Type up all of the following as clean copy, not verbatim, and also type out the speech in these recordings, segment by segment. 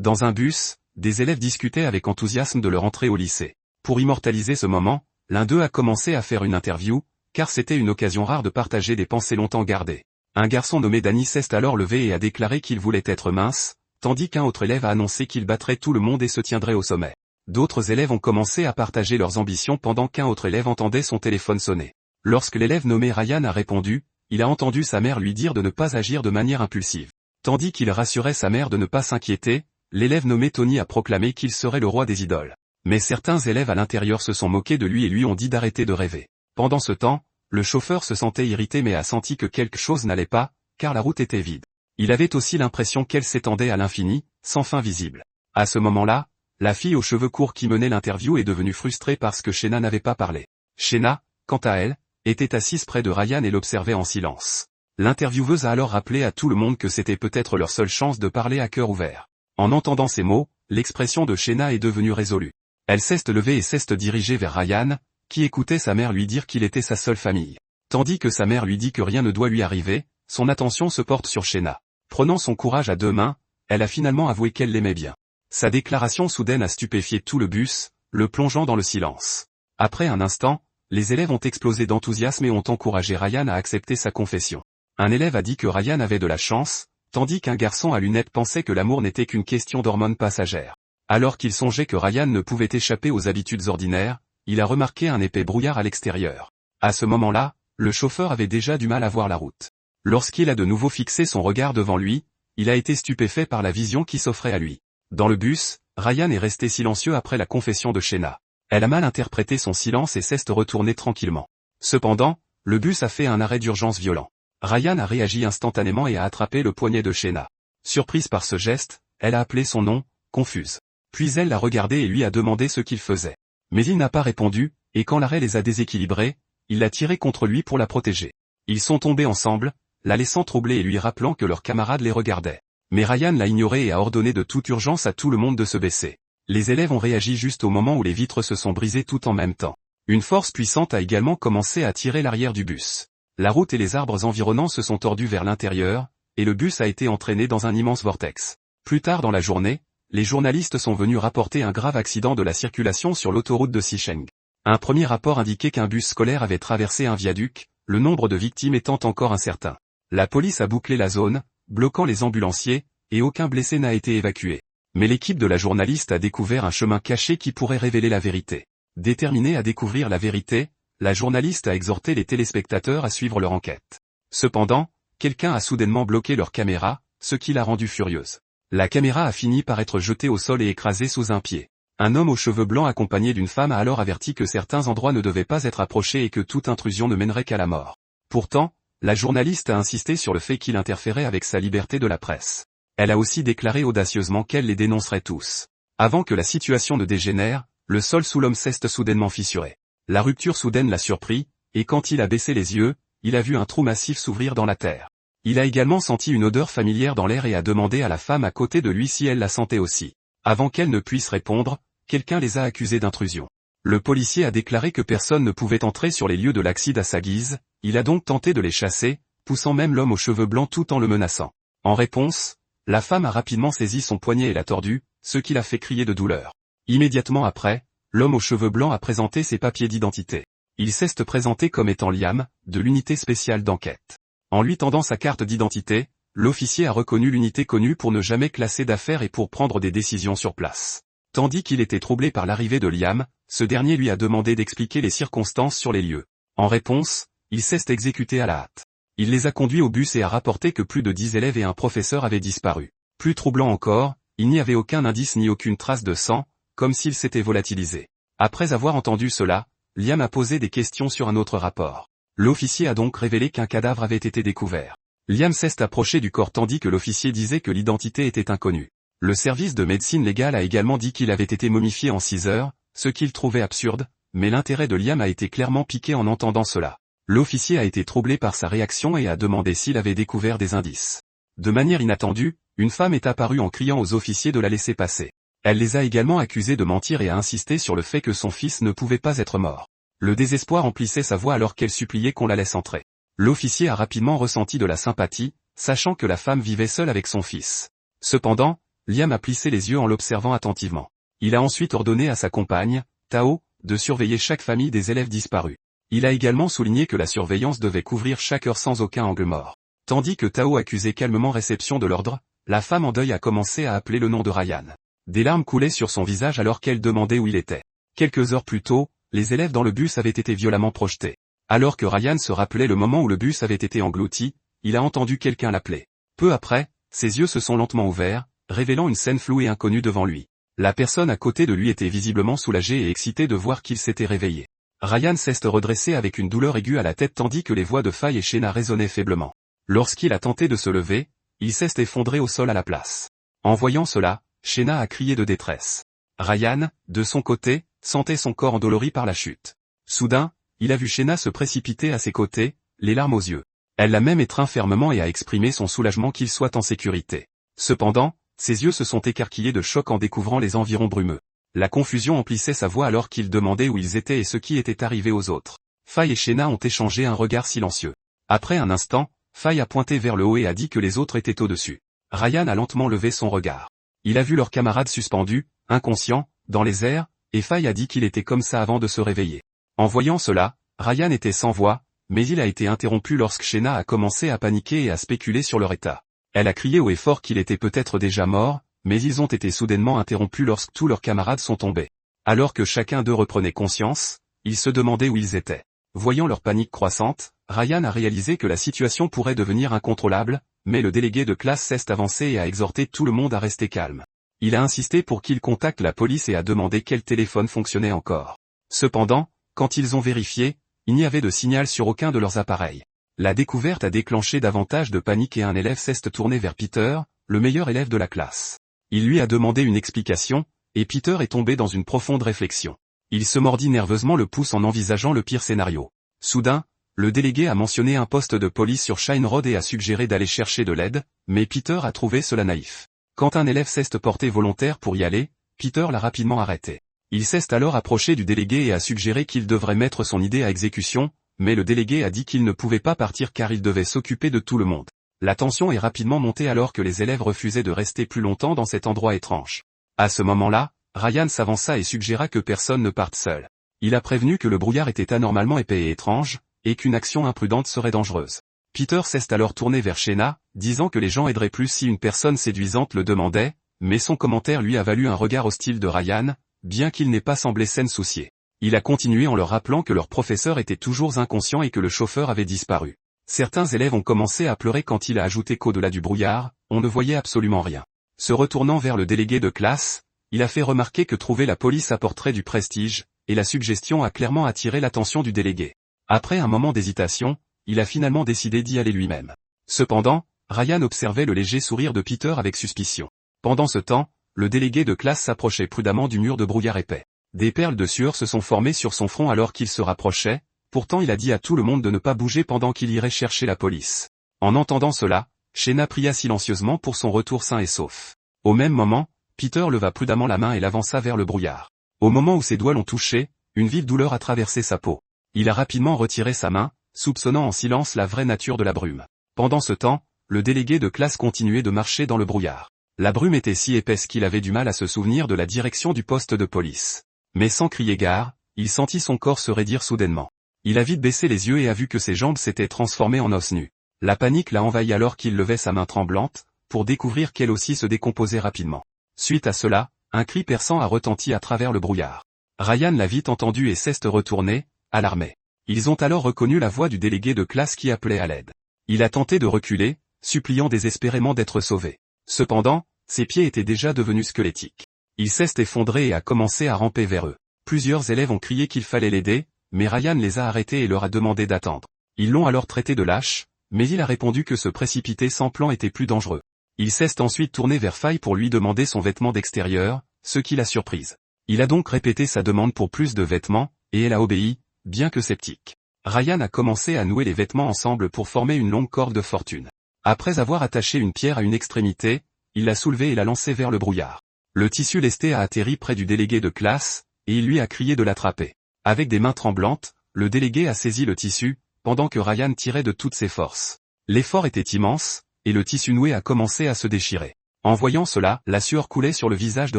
Dans un bus, des élèves discutaient avec enthousiasme de leur entrée au lycée. Pour immortaliser ce moment, l'un d'eux a commencé à faire une interview, car c'était une occasion rare de partager des pensées longtemps gardées. Un garçon nommé Danny s'est alors levé et a déclaré qu'il voulait être mince, tandis qu'un autre élève a annoncé qu'il battrait tout le monde et se tiendrait au sommet. D'autres élèves ont commencé à partager leurs ambitions pendant qu'un autre élève entendait son téléphone sonner. Lorsque l'élève nommé Ryan a répondu, il a entendu sa mère lui dire de ne pas agir de manière impulsive. Tandis qu'il rassurait sa mère de ne pas s'inquiéter, l'élève nommé Tony a proclamé qu'il serait le roi des idoles. Mais certains élèves à l'intérieur se sont moqués de lui et lui ont dit d'arrêter de rêver. Pendant ce temps, le chauffeur se sentait irrité mais a senti que quelque chose n'allait pas, car la route était vide. Il avait aussi l'impression qu'elle s'étendait à l'infini, sans fin visible. À ce moment-là, la fille aux cheveux courts qui menait l'interview est devenue frustrée parce que Shena n'avait pas parlé. Shena, quant à elle, était assise près de Ryan et l'observait en silence. L'intervieweuse a alors rappelé à tout le monde que c'était peut-être leur seule chance de parler à cœur ouvert. En entendant ces mots, l'expression de Shena est devenue résolue. Elle s'est levée et s'est dirigée vers Ryan, qui écoutait sa mère lui dire qu'il était sa seule famille. Tandis que sa mère lui dit que rien ne doit lui arriver, son attention se porte sur Shena. Prenant son courage à deux mains, elle a finalement avoué qu'elle l'aimait bien. Sa déclaration soudaine a stupéfié tout le bus, le plongeant dans le silence. Après un instant, les élèves ont explosé d'enthousiasme et ont encouragé Ryan à accepter sa confession. Un élève a dit que Ryan avait de la chance, tandis qu'un garçon à lunettes pensait que l'amour n'était qu'une question d'hormones passagères. Alors qu'il songeait que Ryan ne pouvait échapper aux habitudes ordinaires, il a remarqué un épais brouillard à l'extérieur. À ce moment-là, le chauffeur avait déjà du mal à voir la route. Lorsqu'il a de nouveau fixé son regard devant lui, il a été stupéfait par la vision qui s'offrait à lui. Dans le bus, Ryan est resté silencieux après la confession de Shena. Elle a mal interprété son silence et s'est retournée tranquillement. Cependant, le bus a fait un arrêt d'urgence violent. Ryan a réagi instantanément et a attrapé le poignet de Shena. Surprise par ce geste, elle a appelé son nom, confuse. Puis elle l'a regardé et lui a demandé ce qu'il faisait. Mais il n'a pas répondu, et quand l'arrêt les a déséquilibrés, il l'a tiré contre lui pour la protéger. Ils sont tombés ensemble, la laissant troublée et lui rappelant que leurs camarades les regardaient. Mais Ryan l'a ignoré et a ordonné de toute urgence à tout le monde de se baisser. Les élèves ont réagi juste au moment où les vitres se sont brisées tout en même temps. Une force puissante a également commencé à tirer l'arrière du bus. La route et les arbres environnants se sont tordus vers l'intérieur, et le bus a été entraîné dans un immense vortex. Plus tard dans la journée, les journalistes sont venus rapporter un grave accident de la circulation sur l'autoroute de Sicheng. Un premier rapport indiquait qu'un bus scolaire avait traversé un viaduc, le nombre de victimes étant encore incertain. La police a bouclé la zone, bloquant les ambulanciers, et aucun blessé n'a été évacué. Mais l'équipe de la journaliste a découvert un chemin caché qui pourrait révéler la vérité. Déterminée à découvrir la vérité, la journaliste a exhorté les téléspectateurs à suivre leur enquête. Cependant, quelqu'un a soudainement bloqué leur caméra, ce qui l'a rendue furieuse. La caméra a fini par être jetée au sol et écrasée sous un pied. Un homme aux cheveux blancs accompagné d'une femme a alors averti que certains endroits ne devaient pas être approchés et que toute intrusion ne mènerait qu'à la mort. Pourtant, la journaliste a insisté sur le fait qu'il interférait avec sa liberté de la presse. Elle a aussi déclaré audacieusement qu'elle les dénoncerait tous. Avant que la situation ne dégénère, le sol sous l'homme s'est soudainement fissuré. La rupture soudaine l'a surpris, et quand il a baissé les yeux, il a vu un trou massif s'ouvrir dans la terre. Il a également senti une odeur familière dans l'air et a demandé à la femme à côté de lui si elle la sentait aussi. Avant qu'elle ne puisse répondre, quelqu'un les a accusés d'intrusion. Le policier a déclaré que personne ne pouvait entrer sur les lieux de l'accident à sa guise, il a donc tenté de les chasser, poussant même l'homme aux cheveux blancs tout en le menaçant. En réponse, la femme a rapidement saisi son poignet et l'a tordu, ce qui l'a fait crier de douleur. Immédiatement après, l'homme aux cheveux blancs a présenté ses papiers d'identité. Il s'est présenté comme étant Liam, de l'unité spéciale d'enquête. En lui tendant sa carte d'identité, l'officier a reconnu l'unité connue pour ne jamais classer d'affaires et pour prendre des décisions sur place. Tandis qu'il était troublé par l'arrivée de Liam, ce dernier lui a demandé d'expliquer les circonstances sur les lieux. En réponse, il s'est exécuté à la hâte. Il les a conduits au bus et a rapporté que plus de 10 élèves et un professeur avaient disparu. Plus troublant encore, il n'y avait aucun indice ni aucune trace de sang, comme s'il s'était volatilisé. Après avoir entendu cela, Liam a posé des questions sur un autre rapport. L'officier a donc révélé qu'un cadavre avait été découvert. Liam s'est approché du corps tandis que l'officier disait que l'identité était inconnue. Le service de médecine légale a également dit qu'il avait été momifié en 6 heures, ce qu'il trouvait absurde, mais l'intérêt de Liam a été clairement piqué en entendant cela. L'officier a été troublé par sa réaction et a demandé s'il avait découvert des indices. De manière inattendue, une femme est apparue en criant aux officiers de la laisser passer. Elle les a également accusés de mentir et a insisté sur le fait que son fils ne pouvait pas être mort. Le désespoir emplissait sa voix alors qu'elle suppliait qu'on la laisse entrer. L'officier a rapidement ressenti de la sympathie, sachant que la femme vivait seule avec son fils. Cependant, Liam a plissé les yeux en l'observant attentivement. Il a ensuite ordonné à sa compagne, Tao, de surveiller chaque famille des élèves disparus. Il a également souligné que la surveillance devait couvrir chaque heure sans aucun angle mort. Tandis que Tao accusait calmement réception de l'ordre, la femme en deuil a commencé à appeler le nom de Ryan. Des larmes coulaient sur son visage alors qu'elle demandait où il était. Quelques heures plus tôt, les élèves dans le bus avaient été violemment projetés. Alors que Ryan se rappelait le moment où le bus avait été englouti, il a entendu quelqu'un l'appeler. Peu après, ses yeux se sont lentement ouverts, révélant une scène floue et inconnue devant lui. La personne à côté de lui était visiblement soulagée et excitée de voir qu'il s'était réveillé. Ryan s'est redressé avec une douleur aiguë à la tête tandis que les voix de Faye et Shena résonnaient faiblement. Lorsqu'il a tenté de se lever, il s'est effondré au sol à la place. En voyant cela, Shena a crié de détresse. Ryan, de son côté, sentait son corps endolori par la chute. Soudain, il a vu Shena se précipiter à ses côtés, les larmes aux yeux. Elle l'a même étreint fermement et a exprimé son soulagement qu'il soit en sécurité. Cependant, ses yeux se sont écarquillés de choc en découvrant les environs brumeux. La confusion emplissait sa voix alors qu'il demandait où ils étaient et ce qui était arrivé aux autres. Faye et Shena ont échangé un regard silencieux. Après un instant, Faye a pointé vers le haut et a dit que les autres étaient au-dessus. Ryan a lentement levé son regard. Il a vu leurs camarades suspendus, inconscients, dans les airs, et Faye a dit qu'il était comme ça avant de se réveiller. En voyant cela, Ryan était sans voix, mais il a été interrompu lorsque Shena a commencé à paniquer et à spéculer sur leur état. Elle a crié haut et fort qu'il était peut-être déjà mort, mais ils ont été soudainement interrompus lorsque tous leurs camarades sont tombés. Alors que chacun d'eux reprenait conscience, ils se demandaient où ils étaient. Voyant leur panique croissante, Ryan a réalisé que la situation pourrait devenir incontrôlable, mais le délégué de classe s'est avancé et a exhorté tout le monde à rester calme. Il a insisté pour qu'ils contactent la police et a demandé quel téléphone fonctionnait encore. Cependant, quand ils ont vérifié, il n'y avait de signal sur aucun de leurs appareils. La découverte a déclenché davantage de panique et un élève s'est tourné vers Peter, le meilleur élève de la classe. Il lui a demandé une explication, et Peter est tombé dans une profonde réflexion. Il se mordit nerveusement le pouce en envisageant le pire scénario. Soudain, le délégué a mentionné un poste de police sur Shine Road et a suggéré d'aller chercher de l'aide, mais Peter a trouvé cela naïf. Quand un élève s'est porté volontaire pour y aller, Peter l'a rapidement arrêté. Il s'est alors approché du délégué et a suggéré qu'il devrait mettre son idée à exécution, mais le délégué a dit qu'il ne pouvait pas partir car il devait s'occuper de tout le monde. La tension est rapidement montée alors que les élèves refusaient de rester plus longtemps dans cet endroit étrange. À ce moment-là, Ryan s'avança et suggéra que personne ne parte seul. Il a prévenu que le brouillard était anormalement épais et étrange, et qu'une action imprudente serait dangereuse. Peter s'est alors tourné vers Shena, disant que les gens aideraient plus si une personne séduisante le demandait, mais son commentaire lui a valu un regard hostile de Ryan, bien qu'il n'ait pas semblé s'en soucier. Il a continué en leur rappelant que leur professeur était toujours inconscient et que le chauffeur avait disparu. Certains élèves ont commencé à pleurer quand il a ajouté qu'au-delà du brouillard, on ne voyait absolument rien. Se retournant vers le délégué de classe, il a fait remarquer que trouver la police apporterait du prestige, et la suggestion a clairement attiré l'attention du délégué. Après un moment d'hésitation, il a finalement décidé d'y aller lui-même. Cependant, Ryan observait le léger sourire de Peter avec suspicion. Pendant ce temps, le délégué de classe s'approchait prudemment du mur de brouillard épais. Des perles de sueur se sont formées sur son front alors qu'il se rapprochait, pourtant il a dit à tout le monde de ne pas bouger pendant qu'il irait chercher la police. En entendant cela, Shena pria silencieusement pour son retour sain et sauf. Au même moment, Peter leva prudemment la main et l'avança vers le brouillard. Au moment où ses doigts l'ont touché, une vive douleur a traversé sa peau. Il a rapidement retiré sa main, soupçonnant en silence la vraie nature de la brume. Pendant ce temps, le délégué de classe continuait de marcher dans le brouillard. La brume était si épaisse qu'il avait du mal à se souvenir de la direction du poste de police. Mais sans crier gare, il sentit son corps se raidir soudainement. Il a vite baissé les yeux et a vu que ses jambes s'étaient transformées en os nus. La panique l'a envahi alors qu'il levait sa main tremblante, pour découvrir qu'elle aussi se décomposait rapidement. Suite à cela, un cri perçant a retenti à travers le brouillard. Ryan l'a vite entendu et s'est retourné, alarmé. Ils ont alors reconnu la voix du délégué de classe qui appelait à l'aide. Il a tenté de reculer, suppliant désespérément d'être sauvé. Cependant, ses pieds étaient déjà devenus squelettiques. Il s'est effondré et a commencé à ramper vers eux. Plusieurs élèves ont crié qu'il fallait l'aider, mais Ryan les a arrêtés et leur a demandé d'attendre. Ils l'ont alors traité de lâche, mais il a répondu que se précipiter sans plan était plus dangereux. Il s'est ensuite tourné vers Faye pour lui demander son vêtement d'extérieur, ce qui l'a surprise. Il a donc répété sa demande pour plus de vêtements, et elle a obéi, bien que sceptique. Ryan a commencé à nouer les vêtements ensemble pour former une longue corde de fortune. Après avoir attaché une pierre à une extrémité, il l'a soulevée et l'a lancée vers le brouillard. Le tissu lesté a atterri près du délégué de classe, et il lui a crié de l'attraper. Avec des mains tremblantes, le délégué a saisi le tissu, pendant que Ryan tirait de toutes ses forces. L'effort était immense, et le tissu noué a commencé à se déchirer. En voyant cela, la sueur coulait sur le visage de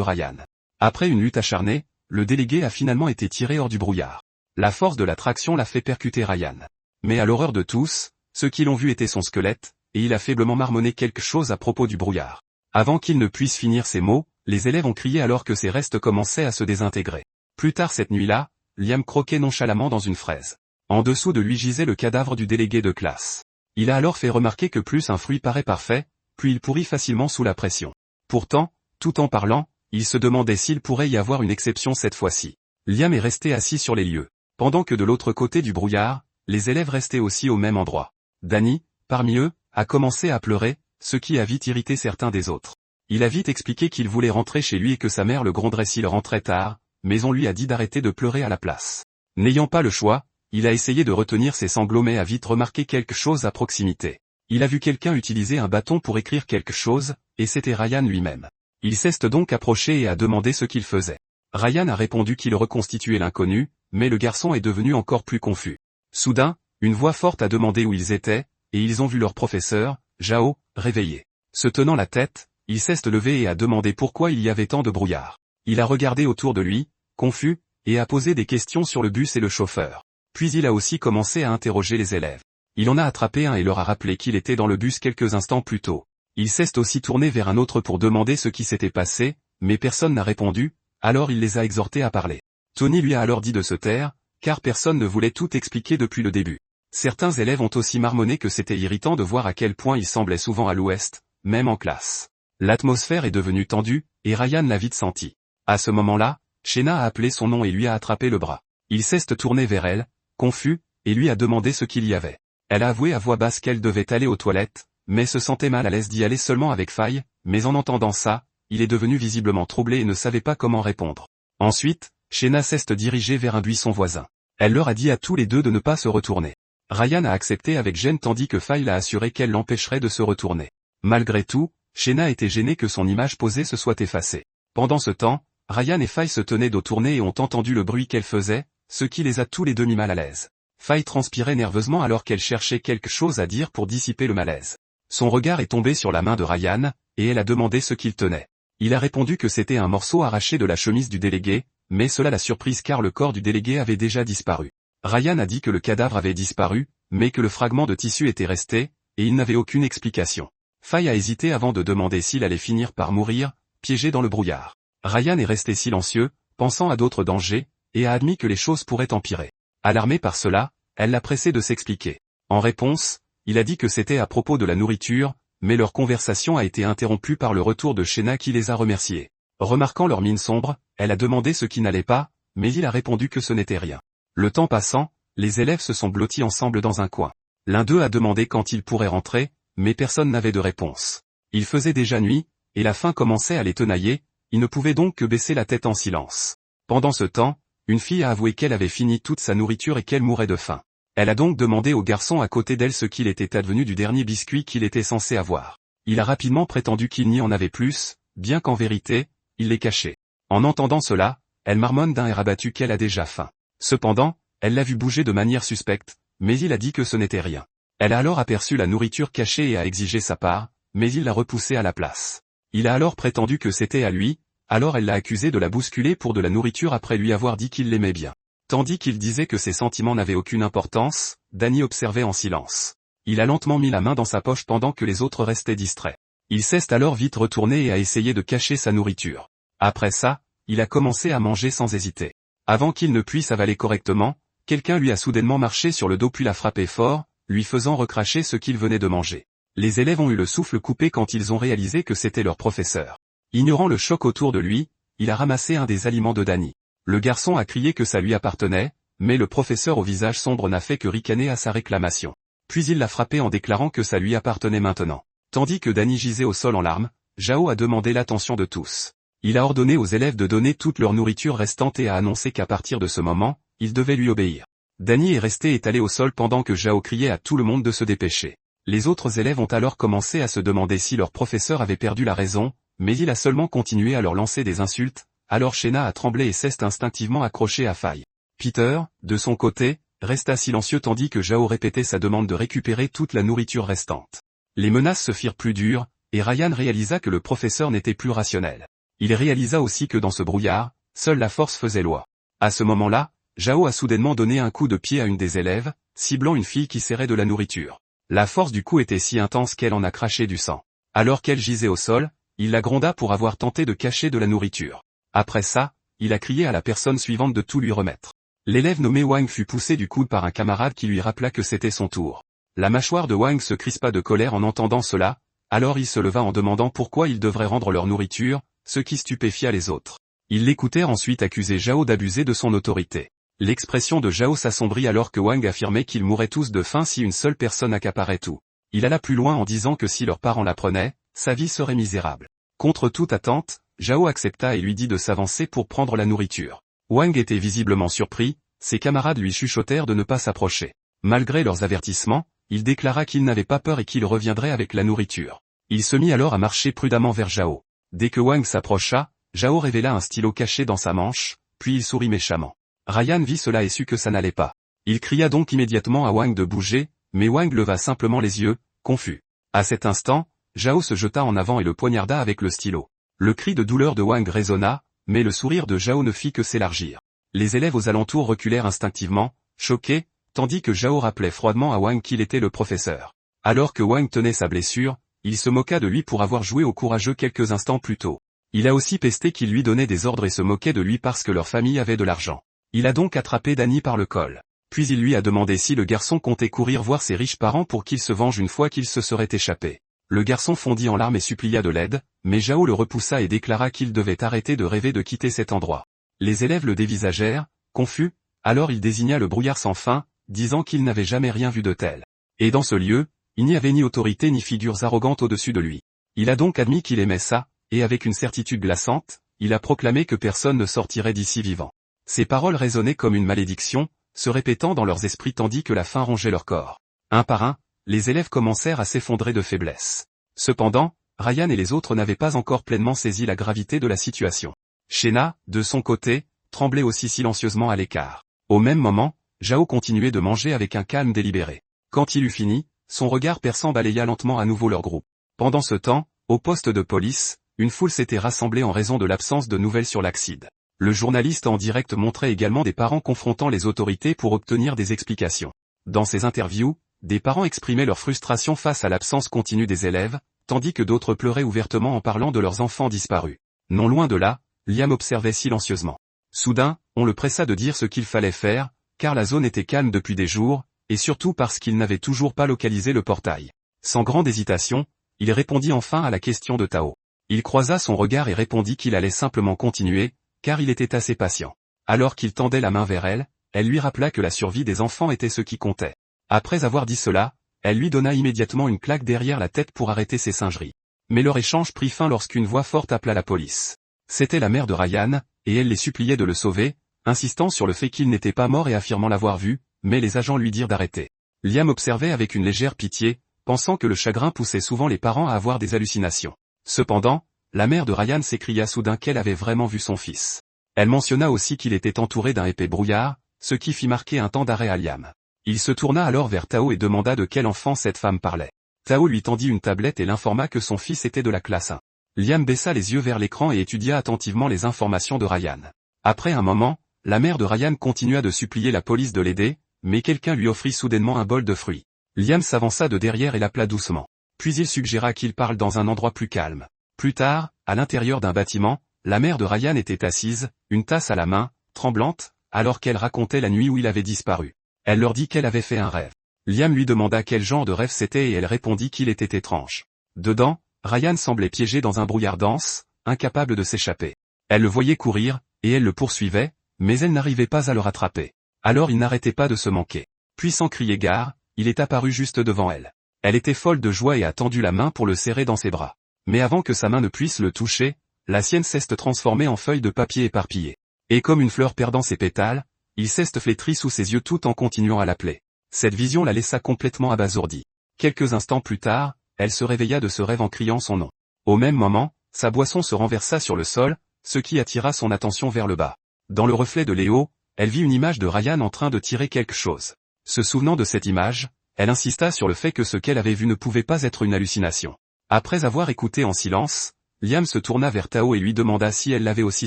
Ryan. Après une lutte acharnée, le délégué a finalement été tiré hors du brouillard. La force de l'attraction l'a fait percuter Ryan. Mais à l'horreur de tous, ceux qui l'ont vu étaient son squelette, et il a faiblement marmonné quelque chose à propos du brouillard. Avant qu'il ne puisse finir ses mots, les élèves ont crié alors que ses restes commençaient à se désintégrer. Plus tard cette nuit-là, Liam croquait nonchalamment dans une fraise. En dessous de lui gisait le cadavre du délégué de classe. Il a alors fait remarquer que plus un fruit paraît parfait, plus il pourrit facilement sous la pression. Pourtant, tout en parlant, il se demandait s'il pourrait y avoir une exception cette fois-ci. Liam est resté assis sur les lieux. Pendant que de l'autre côté du brouillard, les élèves restaient aussi au même endroit. Danny, parmi eux, a commencé à pleurer, ce qui a vite irrité certains des autres. Il a vite expliqué qu'il voulait rentrer chez lui et que sa mère le gronderait s'il rentrait tard, mais on lui a dit d'arrêter de pleurer à la place. N'ayant pas le choix, il a essayé de retenir ses sanglots mais a vite remarqué quelque chose à proximité. Il a vu quelqu'un utiliser un bâton pour écrire quelque chose, et c'était Ryan lui-même. Il s'est donc approché et a demandé ce qu'il faisait. Ryan a répondu qu'il reconstituait l'inconnu, mais le garçon est devenu encore plus confus. Soudain, une voix forte a demandé où ils étaient, et ils ont vu leur professeur, Zhao, réveillé. Se tenant la tête, il s'est levé et a demandé pourquoi il y avait tant de brouillard. Il a regardé autour de lui, confus, et a posé des questions sur le bus et le chauffeur. Puis il a aussi commencé à interroger les élèves. Il en a attrapé un et leur a rappelé qu'il était dans le bus quelques instants plus tôt. Il s'est aussi tourné vers un autre pour demander ce qui s'était passé, mais personne n'a répondu, alors il les a exhortés à parler. Tony lui a alors dit de se taire, car personne ne voulait tout expliquer depuis le début. Certains élèves ont aussi marmonné que c'était irritant de voir à quel point il semblait souvent à l'ouest, même en classe. L'atmosphère est devenue tendue, et Ryan l'a vite senti. À ce moment-là, Shena a appelé son nom et lui a attrapé le bras. Il s'est tourné vers elle, confus, et lui a demandé ce qu'il y avait. Elle a avoué à voix basse qu'elle devait aller aux toilettes, mais se sentait mal à l'aise d'y aller seulement avec faille, mais en entendant ça, il est devenu visiblement troublé et ne savait pas comment répondre. Ensuite, Shena s'est dirigée vers un buisson voisin. Elle leur a dit à tous les deux de ne pas se retourner. Ryan a accepté avec gêne tandis que Faye l'a assuré qu'elle l'empêcherait de se retourner. Malgré tout, Shena était gênée que son image posée se soit effacée. Pendant ce temps, Ryan et Faye se tenaient dos tournés et ont entendu le bruit qu'elle faisait, ce qui les a tous les deux mis mal à l'aise. Faye transpirait nerveusement alors qu'elle cherchait quelque chose à dire pour dissiper le malaise. Son regard est tombé sur la main de Ryan, et elle a demandé ce qu'il tenait. Il a répondu que c'était un morceau arraché de la chemise du délégué, mais cela l'a surprise car le corps du délégué avait déjà disparu. Ryan a dit que le cadavre avait disparu, mais que le fragment de tissu était resté, et il n'avait aucune explication. Faye a hésité avant de demander s'il allait finir par mourir, piégé dans le brouillard. Ryan est resté silencieux, pensant à d'autres dangers, et a admis que les choses pourraient empirer. Alarmée par cela, elle l'a pressé de s'expliquer. En réponse, il a dit que c'était à propos de la nourriture, mais leur conversation a été interrompue par le retour de Shena qui les a remerciés. Remarquant leur mine sombre, elle a demandé ce qui n'allait pas, mais il a répondu que ce n'était rien. Le temps passant, les élèves se sont blottis ensemble dans un coin. L'un d'eux a demandé quand ils pourraient rentrer, mais personne n'avait de réponse. Il faisait déjà nuit, et la faim commençait à les tenailler, ils ne pouvaient donc que baisser la tête en silence. Pendant ce temps, une fille a avoué qu'elle avait fini toute sa nourriture et qu'elle mourait de faim. Elle a donc demandé au garçon à côté d'elle ce qu'il était advenu du dernier biscuit qu'il était censé avoir. Il a rapidement prétendu qu'il n'y en avait plus, bien qu'en vérité, il les cachait. En entendant cela, elle marmonne d'un air abattu qu'elle a déjà faim. Cependant, elle l'a vu bouger de manière suspecte, mais il a dit que ce n'était rien. Elle a alors aperçu la nourriture cachée et a exigé sa part, mais il l'a repoussée à la place. Il a alors prétendu que c'était à lui, alors elle l'a accusé de la bousculer pour de la nourriture après lui avoir dit qu'il l'aimait bien. Tandis qu'il disait que ses sentiments n'avaient aucune importance, Danny observait en silence. Il a lentement mis la main dans sa poche pendant que les autres restaient distraits. Il s'est alors vite retourné et a essayé de cacher sa nourriture. Après ça, il a commencé à manger sans hésiter. Avant qu'il ne puisse avaler correctement, quelqu'un lui a soudainement marché sur le dos puis l'a frappé fort, lui faisant recracher ce qu'il venait de manger. Les élèves ont eu le souffle coupé quand ils ont réalisé que c'était leur professeur. Ignorant le choc autour de lui, il a ramassé un des aliments de Danny. Le garçon a crié que ça lui appartenait, mais le professeur au visage sombre n'a fait que ricaner à sa réclamation. Puis il l'a frappé en déclarant que ça lui appartenait maintenant. Tandis que Danny gisait au sol en larmes, Zhao a demandé l'attention de tous. Il a ordonné aux élèves de donner toute leur nourriture restante et a annoncé qu'à partir de ce moment, ils devaient lui obéir. Danny est resté étalé au sol pendant que Zhao criait à tout le monde de se dépêcher. Les autres élèves ont alors commencé à se demander si leur professeur avait perdu la raison, mais il a seulement continué à leur lancer des insultes, alors Shena a tremblé et s'est instinctivement accroché à Faye. Peter, de son côté, resta silencieux tandis que Zhao répétait sa demande de récupérer toute la nourriture restante. Les menaces se firent plus dures, et Ryan réalisa que le professeur n'était plus rationnel. Il réalisa aussi que dans ce brouillard, seule la force faisait loi. À ce moment-là, Zhao a soudainement donné un coup de pied à une des élèves, ciblant une fille qui serrait de la nourriture. La force du coup était si intense qu'elle en a craché du sang. Alors qu'elle gisait au sol, il la gronda pour avoir tenté de cacher de la nourriture. Après ça, il a crié à la personne suivante de tout lui remettre. L'élève nommé Wang fut poussé du coude par un camarade qui lui rappela que c'était son tour. La mâchoire de Wang se crispa de colère en entendant cela, alors il se leva en demandant pourquoi ils devraient rendre leur nourriture, ce qui stupéfia les autres. Ils l'écoutèrent ensuite accuser Zhao d'abuser de son autorité. L'expression de Zhao s'assombrit alors que Wang affirmait qu'ils mourraient tous de faim si une seule personne accaparait tout. Il alla plus loin en disant que si leurs parents l'apprenaient, sa vie serait misérable. Contre toute attente, Zhao accepta et lui dit de s'avancer pour prendre la nourriture. Wang était visiblement surpris, ses camarades lui chuchotèrent de ne pas s'approcher. Malgré leurs avertissements, il déclara qu'il n'avait pas peur et qu'il reviendrait avec la nourriture. Il se mit alors à marcher prudemment vers Zhao. Dès que Wang s'approcha, Zhao révéla un stylo caché dans sa manche, puis il sourit méchamment. Ryan vit cela et sut que ça n'allait pas. Il cria donc immédiatement à Wang de bouger, mais Wang leva simplement les yeux, confus. À cet instant, Zhao se jeta en avant et le poignarda avec le stylo. Le cri de douleur de Wang résonna, mais le sourire de Zhao ne fit que s'élargir. Les élèves aux alentours reculèrent instinctivement, choqués, tandis que Zhao rappelait froidement à Wang qu'il était le professeur. Alors que Wang tenait sa blessure, il se moqua de lui pour avoir joué au courageux quelques instants plus tôt. Il a aussi pesté qu'il lui donnait des ordres et se moquait de lui parce que leur famille avait de l'argent. Il a donc attrapé Danny par le col. Puis il lui a demandé si le garçon comptait courir voir ses riches parents pour qu'il se venge une fois qu'il se serait échappé. Le garçon fondit en larmes et supplia de l'aide, mais Zhao le repoussa et déclara qu'il devait arrêter de rêver de quitter cet endroit. Les élèves le dévisagèrent, confus, alors il désigna le brouillard sans fin, disant qu'il n'avait jamais rien vu de tel. Et dans ce lieu, il n'y avait ni autorité ni figures arrogantes au-dessus de lui. Il a donc admis qu'il aimait ça, et avec une certitude glaçante, il a proclamé que personne ne sortirait d'ici vivant. Ces paroles résonnaient comme une malédiction, se répétant dans leurs esprits tandis que la faim rongeait leur corps. Un par un, les élèves commencèrent à s'effondrer de faiblesse. Cependant, Ryan et les autres n'avaient pas encore pleinement saisi la gravité de la situation. Shena, de son côté, tremblait aussi silencieusement à l'écart. Au même moment, Zhao continuait de manger avec un calme délibéré. Quand il eut fini, son regard perçant balaya lentement à nouveau leur groupe. Pendant ce temps, au poste de police, une foule s'était rassemblée en raison de l'absence de nouvelles sur l'accident. Le journaliste en direct montrait également des parents confrontant les autorités pour obtenir des explications. Dans ces interviews, des parents exprimaient leur frustration face à l'absence continue des élèves, tandis que d'autres pleuraient ouvertement en parlant de leurs enfants disparus. Non loin de là, Liam observait silencieusement. Soudain, on le pressa de dire ce qu'il fallait faire, car la zone était calme depuis des jours, et surtout parce qu'il n'avait toujours pas localisé le portail. Sans grande hésitation, il répondit enfin à la question de Tao. Il croisa son regard et répondit qu'il allait simplement continuer, car il était assez patient. Alors qu'il tendait la main vers elle, elle lui rappela que la survie des enfants était ce qui comptait. Après avoir dit cela, elle lui donna immédiatement une claque derrière la tête pour arrêter ses singeries. Mais leur échange prit fin lorsqu'une voix forte appela la police. C'était la mère de Ryan, et elle les suppliait de le sauver, insistant sur le fait qu'il n'était pas mort et affirmant l'avoir vu, mais les agents lui dirent d'arrêter. Liam observait avec une légère pitié, pensant que le chagrin poussait souvent les parents à avoir des hallucinations. Cependant, la mère de Ryan s'écria soudain qu'elle avait vraiment vu son fils. Elle mentionna aussi qu'il était entouré d'un épais brouillard, ce qui fit marquer un temps d'arrêt à Liam. Il se tourna alors vers Tao et demanda de quel enfant cette femme parlait. Tao lui tendit une tablette et l'informa que son fils était de la classe 1. Liam baissa les yeux vers l'écran et étudia attentivement les informations de Ryan. Après un moment, la mère de Ryan continua de supplier la police de l'aider, mais quelqu'un lui offrit soudainement un bol de fruits. Liam s'avança de derrière et l'appela doucement. Puis il suggéra qu'il parle dans un endroit plus calme. Plus tard, à l'intérieur d'un bâtiment, la mère de Ryan était assise, une tasse à la main, tremblante, alors qu'elle racontait la nuit où il avait disparu. Elle leur dit qu'elle avait fait un rêve. Liam lui demanda quel genre de rêve c'était et elle répondit qu'il était étrange. Dedans, Ryan semblait piégé dans un brouillard dense, incapable de s'échapper. Elle le voyait courir, et elle le poursuivait, mais elle n'arrivait pas à le rattraper. Alors il n'arrêtait pas de se manquer. Puis sans crier gare, il est apparu juste devant elle. Elle était folle de joie et a tendu la main pour le serrer dans ses bras. Mais avant que sa main ne puisse le toucher, la sienne s'est transformée en feuilles de papier éparpillées. Et comme une fleur perdant ses pétales, il s'est flétri sous ses yeux tout en continuant à l'appeler. Cette vision la laissa complètement abasourdie. Quelques instants plus tard, elle se réveilla de ce rêve en criant son nom. Au même moment, sa boisson se renversa sur le sol, ce qui attira son attention vers le bas. Dans le reflet de Léo, elle vit une image de Ryan en train de tirer quelque chose. Se souvenant de cette image, elle insista sur le fait que ce qu'elle avait vu ne pouvait pas être une hallucination. Après avoir écouté en silence, Liam se tourna vers Tao et lui demanda si elle l'avait aussi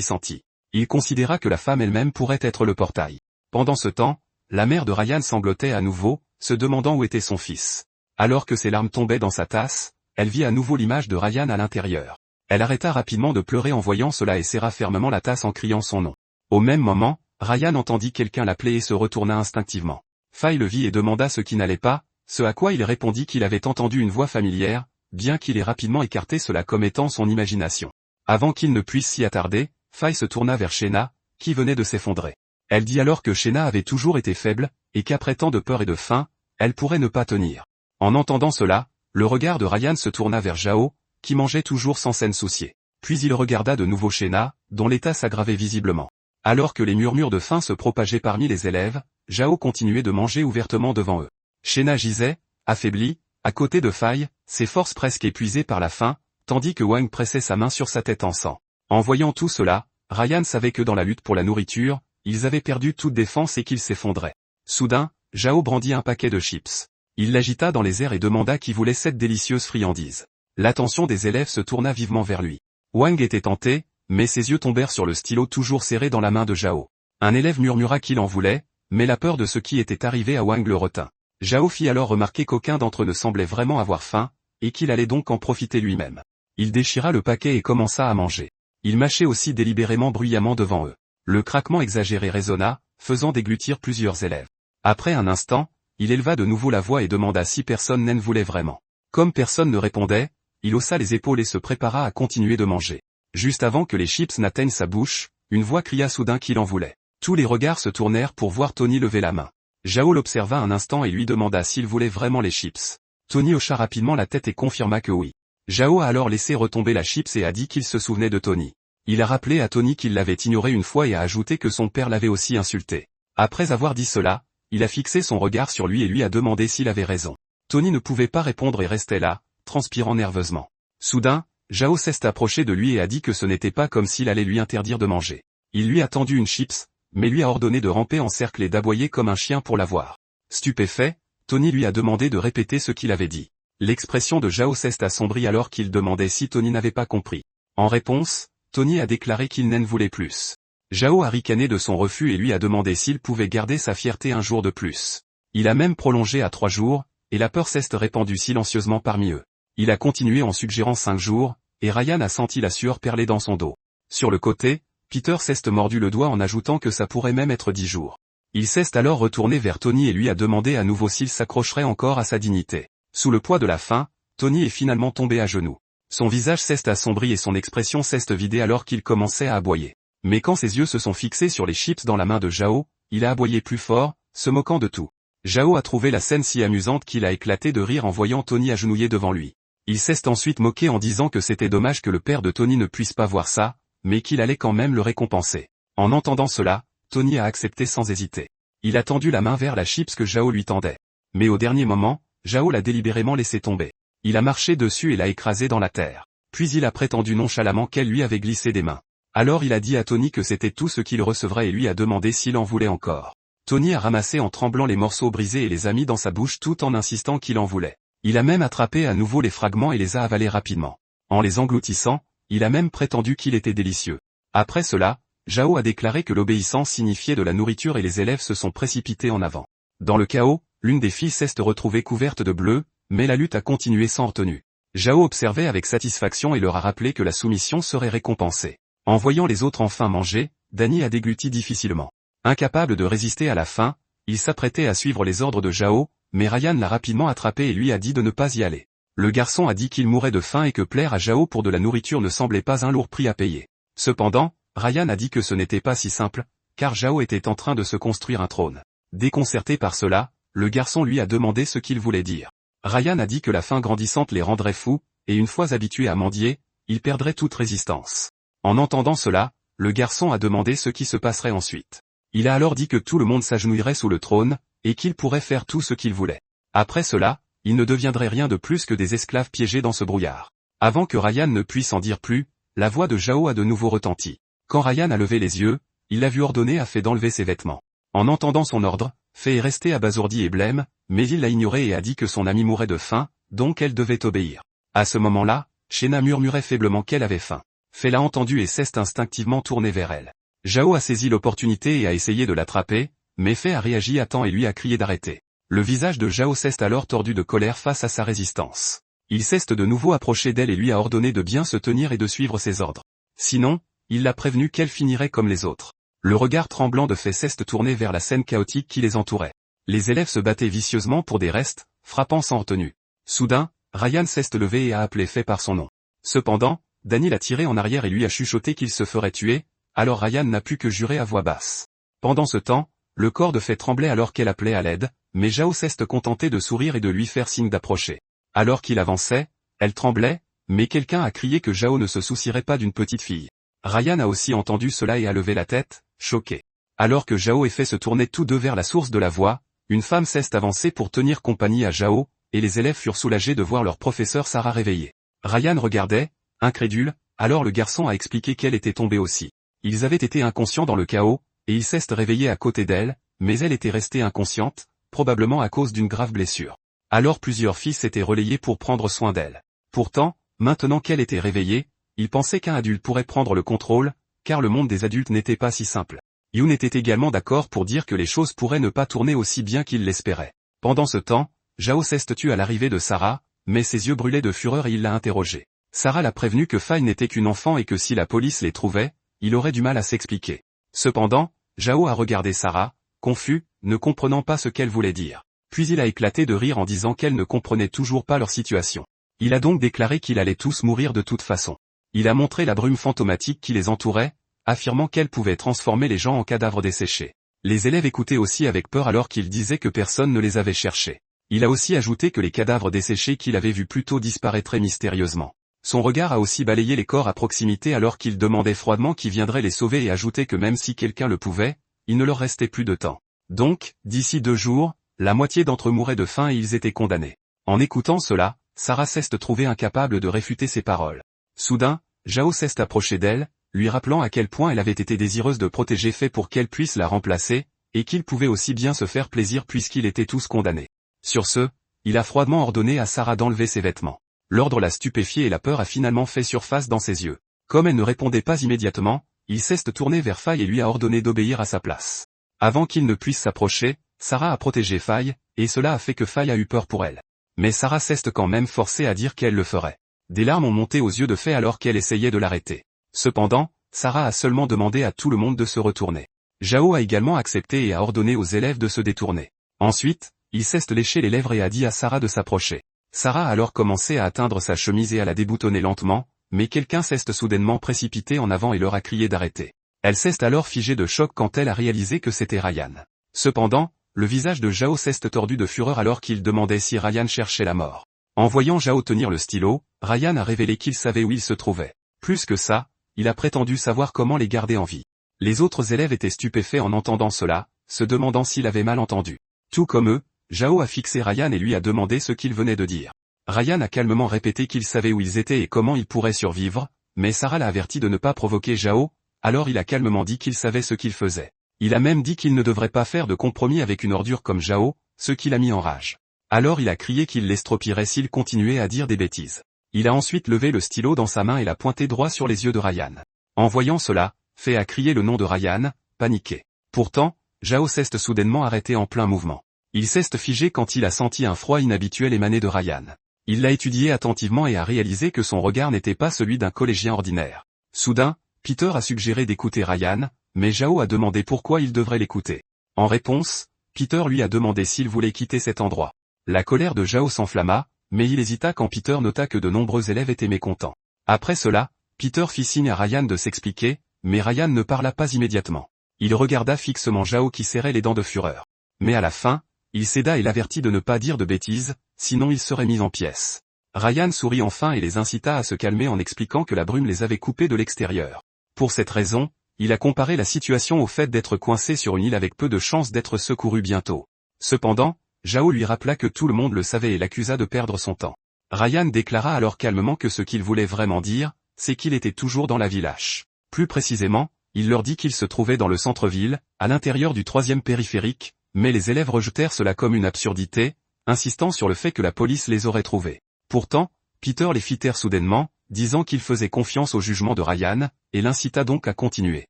senti. Il considéra que la femme elle-même pourrait être le portail. Pendant ce temps, la mère de Ryan sanglotait à nouveau, se demandant où était son fils. Alors que ses larmes tombaient dans sa tasse, elle vit à nouveau l'image de Ryan à l'intérieur. Elle arrêta rapidement de pleurer en voyant cela et serra fermement la tasse en criant son nom. Au même moment, Ryan entendit quelqu'un l'appeler et se retourna instinctivement. Faye le vit et demanda ce qui n'allait pas, ce à quoi il répondit qu'il avait entendu une voix familière, bien qu'il ait rapidement écarté cela comme étant son imagination. Avant qu'il ne puisse s'y attarder, Faye se tourna vers Shayna, qui venait de s'effondrer. Elle dit alors que Shayna avait toujours été faible, et qu'après tant de peur et de faim, elle pourrait ne pas tenir. En entendant cela, le regard de Ryan se tourna vers Zhao, qui mangeait toujours sans s'en soucier. Puis il regarda de nouveau Shayna, dont l'état s'aggravait visiblement. Alors que les murmures de faim se propageaient parmi les élèves, Zhao continuait de manger ouvertement devant eux. Shayna gisait, affaiblie, à côté de Faye, ses forces presque épuisées par la faim, tandis que Wang pressait sa main sur sa tête en sang. En voyant tout cela, Ryan savait que dans la lutte pour la nourriture, ils avaient perdu toute défense et qu'ils s'effondraient. Soudain, Zhao brandit un paquet de chips. Il l'agita dans les airs et demanda qui voulait cette délicieuse friandise. L'attention des élèves se tourna vivement vers lui. Wang était tenté, mais ses yeux tombèrent sur le stylo toujours serré dans la main de Zhao. Un élève murmura qu'il en voulait, mais la peur de ce qui était arrivé à Wang le retint. Zhao fit alors remarquer qu'aucun d'entre eux ne semblait vraiment avoir faim, et qu'il allait donc en profiter lui-même. Il déchira le paquet et commença à manger. Il mâchait aussi délibérément bruyamment devant eux. Le craquement exagéré résonna, faisant déglutir plusieurs élèves. Après un instant, il éleva de nouveau la voix et demanda si personne n'en voulait vraiment. Comme personne ne répondait, il haussa les épaules et se prépara à continuer de manger. Juste avant que les chips n'atteignent sa bouche, une voix cria soudain qu'il en voulait. Tous les regards se tournèrent pour voir Tony lever la main. Zhao l'observa un instant et lui demanda s'il voulait vraiment les chips. Tony hocha rapidement la tête et confirma que oui. Zhao a alors laissé retomber la chips et a dit qu'il se souvenait de Tony. Il a rappelé à Tony qu'il l'avait ignoré une fois et a ajouté que son père l'avait aussi insulté. Après avoir dit cela, il a fixé son regard sur lui et lui a demandé s'il avait raison. Tony ne pouvait pas répondre et restait là, transpirant nerveusement. Soudain, Zhao s'est approché de lui et a dit que ce n'était pas comme s'il allait lui interdire de manger. Il lui a tendu une chips, mais lui a ordonné de ramper en cercle et d'aboyer comme un chien pour la voir. Stupéfait, Tony lui a demandé de répéter ce qu'il avait dit. L'expression de Zhao s'est assombrie alors qu'il demandait si Tony n'avait pas compris. En réponse, Tony a déclaré qu'il n'en voulait plus. Zhao a ricané de son refus et lui a demandé s'il pouvait garder sa fierté un jour de plus. Il a même prolongé à 3 jours, et la peur s'est répandue silencieusement parmi eux. Il a continué en suggérant 5 jours, et Ryan a senti la sueur perler dans son dos. Sur le côté, Peter s'est mordu le doigt en ajoutant que ça pourrait même être 10 jours. Il s'est alors retourné vers Tony et lui a demandé à nouveau s'il s'accrocherait encore à sa dignité. Sous le poids de la faim, Tony est finalement tombé à genoux. Son visage s'est assombri et son expression s'est vidée alors qu'il commençait à aboyer. Mais quand ses yeux se sont fixés sur les chips dans la main de Zhao, il a aboyé plus fort, se moquant de tout. Zhao a trouvé la scène si amusante qu'il a éclaté de rire en voyant Tony agenouillé devant lui. Il s'est ensuite moqué en disant que c'était dommage que le père de Tony ne puisse pas voir ça, mais qu'il allait quand même le récompenser. En entendant cela, Tony a accepté sans hésiter. Il a tendu la main vers la chips que Zhao lui tendait. Mais au dernier moment, Zhao l'a délibérément laissé tomber. Il a marché dessus et l'a écrasé dans la terre. Puis il a prétendu nonchalamment qu'elle lui avait glissé des mains. Alors il a dit à Tony que c'était tout ce qu'il recevrait et lui a demandé s'il en voulait encore. Tony a ramassé en tremblant les morceaux brisés et les a mis dans sa bouche tout en insistant qu'il en voulait. Il a même attrapé à nouveau les fragments et les a avalés rapidement. En les engloutissant, il a même prétendu qu'il était délicieux. Après cela, Zhao a déclaré que l'obéissance signifiait de la nourriture et les élèves se sont précipités en avant. Dans le chaos, l'une des filles s'est retrouvée couverte de bleu, mais la lutte a continué sans retenue. Zhao observait avec satisfaction et leur a rappelé que la soumission serait récompensée. En voyant les autres enfin manger, Danny a dégluti difficilement. Incapable de résister à la faim, il s'apprêtait à suivre les ordres de Zhao, mais Ryan l'a rapidement attrapé et lui a dit de ne pas y aller. Le garçon a dit qu'il mourait de faim et que plaire à Zhao pour de la nourriture ne semblait pas un lourd prix à payer. Cependant, Ryan a dit que ce n'était pas si simple, car Zhao était en train de se construire un trône. Déconcerté par cela, le garçon lui a demandé ce qu'il voulait dire. Ryan a dit que la faim grandissante les rendrait fous, et une fois habitués à mendier, ils perdraient toute résistance. En entendant cela, le garçon a demandé ce qui se passerait ensuite. Il a alors dit que tout le monde s'agenouillerait sous le trône, et qu'il pourrait faire tout ce qu'il voulait. Après cela, ils ne deviendraient rien de plus que des esclaves piégés dans ce brouillard. Avant que Ryan ne puisse en dire plus, la voix de Zhao a de nouveau retenti. Quand Ryan a levé les yeux, il l'a vu ordonner à Fei d'enlever ses vêtements. En entendant son ordre, Fei est restée abasourdie et blême, mais il l'a ignoré et a dit que son ami mourait de faim, donc elle devait obéir. À ce moment-là, Shena murmurait faiblement qu'elle avait faim. Faye l'a entendu et s'est instinctivement tourné vers elle. Zhao a saisi l'opportunité et a essayé de l'attraper, mais Faye a réagi à temps et lui a crié d'arrêter. Le visage de Zhao s'est alors tordu de colère face à sa résistance. Il s'est de nouveau approché d'elle et lui a ordonné de bien se tenir et de suivre ses ordres. Sinon, il l'a prévenu qu'elle finirait comme les autres. Le regard tremblant de Faye s'est tourné vers la scène chaotique qui les entourait. Les élèves se battaient vicieusement pour des restes, frappant sans retenue. Soudain, Ryan s'est levé et a appelé Faye par son nom. Cependant, Daniel a tiré en arrière et lui a chuchoté qu'il se ferait tuer, alors Ryan n'a pu que jurer à voix basse. Pendant ce temps, le corps de Faye tremblait alors qu'elle appelait à l'aide, mais Zhao s'est contenté de sourire et de lui faire signe d'approcher. Alors qu'il avançait, elle tremblait, mais quelqu'un a crié que Zhao ne se soucierait pas d'une petite fille. Ryan a aussi entendu cela et a levé la tête, choqué. Alors que Zhao et Faye se tournaient tous deux vers la source de la voix, une femme s'est avancée pour tenir compagnie à Zhao, et les élèves furent soulagés de voir leur professeur Sarah réveillée. Ryan regardait, incrédule, alors le garçon a expliqué qu'elle était tombée aussi. Ils avaient été inconscients dans le chaos, et il s'est réveillé à côté d'elle, mais elle était restée inconsciente, probablement à cause d'une grave blessure. Alors plusieurs filles s'étaient relayées pour prendre soin d'elle. Pourtant, maintenant qu'elle était réveillée, il pensait qu'un adulte pourrait prendre le contrôle, car le monde des adultes n'était pas si simple. Yoon était également d'accord pour dire que les choses pourraient ne pas tourner aussi bien qu'il l'espérait. Pendant ce temps, Zhao s'est tu à l'arrivée de Sarah, mais ses yeux brûlaient de fureur et il l'a interrogée. Sarah l'a prévenu que Faye n'était qu'une enfant et que si la police les trouvait, il aurait du mal à s'expliquer. Cependant, Zhao a regardé Sarah, confus, ne comprenant pas ce qu'elle voulait dire. Puis il a éclaté de rire en disant qu'elle ne comprenait toujours pas leur situation. Il a donc déclaré qu'ils allaient tous mourir de toute façon. Il a montré la brume fantomatique qui les entourait, affirmant qu'elle pouvait transformer les gens en cadavres desséchés. Les élèves écoutaient aussi avec peur alors qu'il disait que personne ne les avait cherchés. Il a aussi ajouté que les cadavres desséchés qu'il avait vus plus tôt disparaîtraient mystérieusement. Son regard a aussi balayé les corps à proximité alors qu'il demandait froidement qui viendrait les sauver et ajoutait que même si quelqu'un le pouvait, il ne leur restait plus de temps. Donc, d'ici 2 jours, la moitié d'entre eux mourraient de faim et ils étaient condamnés. En écoutant cela, Sarah s'est trouvée incapable de réfuter ses paroles. Soudain, Zhao s'est approché d'elle, lui rappelant à quel point elle avait été désireuse de protéger Faye pour qu'elle puisse la remplacer, et qu'il pouvait aussi bien se faire plaisir puisqu'ils étaient tous condamnés. Sur ce, il a froidement ordonné à Sarah d'enlever ses vêtements. L'ordre l'a stupéfiée et la peur a finalement fait surface dans ses yeux. Comme elle ne répondait pas immédiatement, il s'est tourné vers Faye et lui a ordonné d'obéir à sa place. Avant qu'il ne puisse s'approcher, Sarah a protégé Faye, et cela a fait que Faye a eu peur pour elle. Mais Sarah s'est quand même forcée à dire qu'elle le ferait. Des larmes ont monté aux yeux de Faye alors qu'elle essayait de l'arrêter. Cependant, Sarah a seulement demandé à tout le monde de se retourner. Zhao a également accepté et a ordonné aux élèves de se détourner. Ensuite, il s'est léché les lèvres et a dit à Sarah de s'approcher. Sarah a alors commencé à atteindre sa chemise et à la déboutonner lentement, mais quelqu'un s'est soudainement précipité en avant et leur a crié d'arrêter. Elle s'est alors figée de choc quand elle a réalisé que c'était Ryan. Cependant, le visage de Zhao s'est tordu de fureur alors qu'il demandait si Ryan cherchait la mort. En voyant Zhao tenir le stylo, Ryan a révélé qu'il savait où il se trouvait. Plus que ça, il a prétendu savoir comment les garder en vie. Les autres élèves étaient stupéfaits en entendant cela, se demandant s'il avait mal entendu. Tout comme eux, Zhao a fixé Ryan et lui a demandé ce qu'il venait de dire. Ryan a calmement répété qu'il savait où ils étaient et comment ils pourraient survivre, mais Sarah l'a averti de ne pas provoquer Zhao, alors il a calmement dit qu'il savait ce qu'il faisait. Il a même dit qu'il ne devrait pas faire de compromis avec une ordure comme Zhao, ce qui l'a mis en rage. Alors il a crié qu'il l'estropierait s'il continuait à dire des bêtises. Il a ensuite levé le stylo dans sa main et l'a pointé droit sur les yeux de Ryan. En voyant cela, Faye a crié le nom de Ryan, paniqué. Pourtant, Zhao s'est soudainement arrêté en plein mouvement. Il s'est figé quand il a senti un froid inhabituel émaner de Ryan. Il l'a étudié attentivement et a réalisé que son regard n'était pas celui d'un collégien ordinaire. Soudain, Peter a suggéré d'écouter Ryan, mais Zhao a demandé pourquoi il devrait l'écouter. En réponse, Peter lui a demandé s'il voulait quitter cet endroit. La colère de Zhao s'enflamma, mais il hésita quand Peter nota que de nombreux élèves étaient mécontents. Après cela, Peter fit signe à Ryan de s'expliquer, mais Ryan ne parla pas immédiatement. Il regarda fixement Zhao qui serrait les dents de fureur. Mais à la fin, il céda et l'avertit de ne pas dire de bêtises, sinon il serait mis en pièces. Ryan sourit enfin et les incita à se calmer en expliquant que la brume les avait coupés de l'extérieur. Pour cette raison, il a comparé la situation au fait d'être coincé sur une île avec peu de chances d'être secouru bientôt. Cependant, Zhao lui rappela que tout le monde le savait et l'accusa de perdre son temps. Ryan déclara alors calmement que ce qu'il voulait vraiment dire, c'est qu'il était toujours dans la village. Plus précisément, il leur dit qu'il se trouvait dans le centre-ville, à l'intérieur du 3e périphérique, mais les élèves rejetèrent cela comme une absurdité, insistant sur le fait que la police les aurait trouvés. Pourtant, Peter les fit taire soudainement, disant qu'il faisait confiance au jugement de Ryan, et l'incita donc à continuer.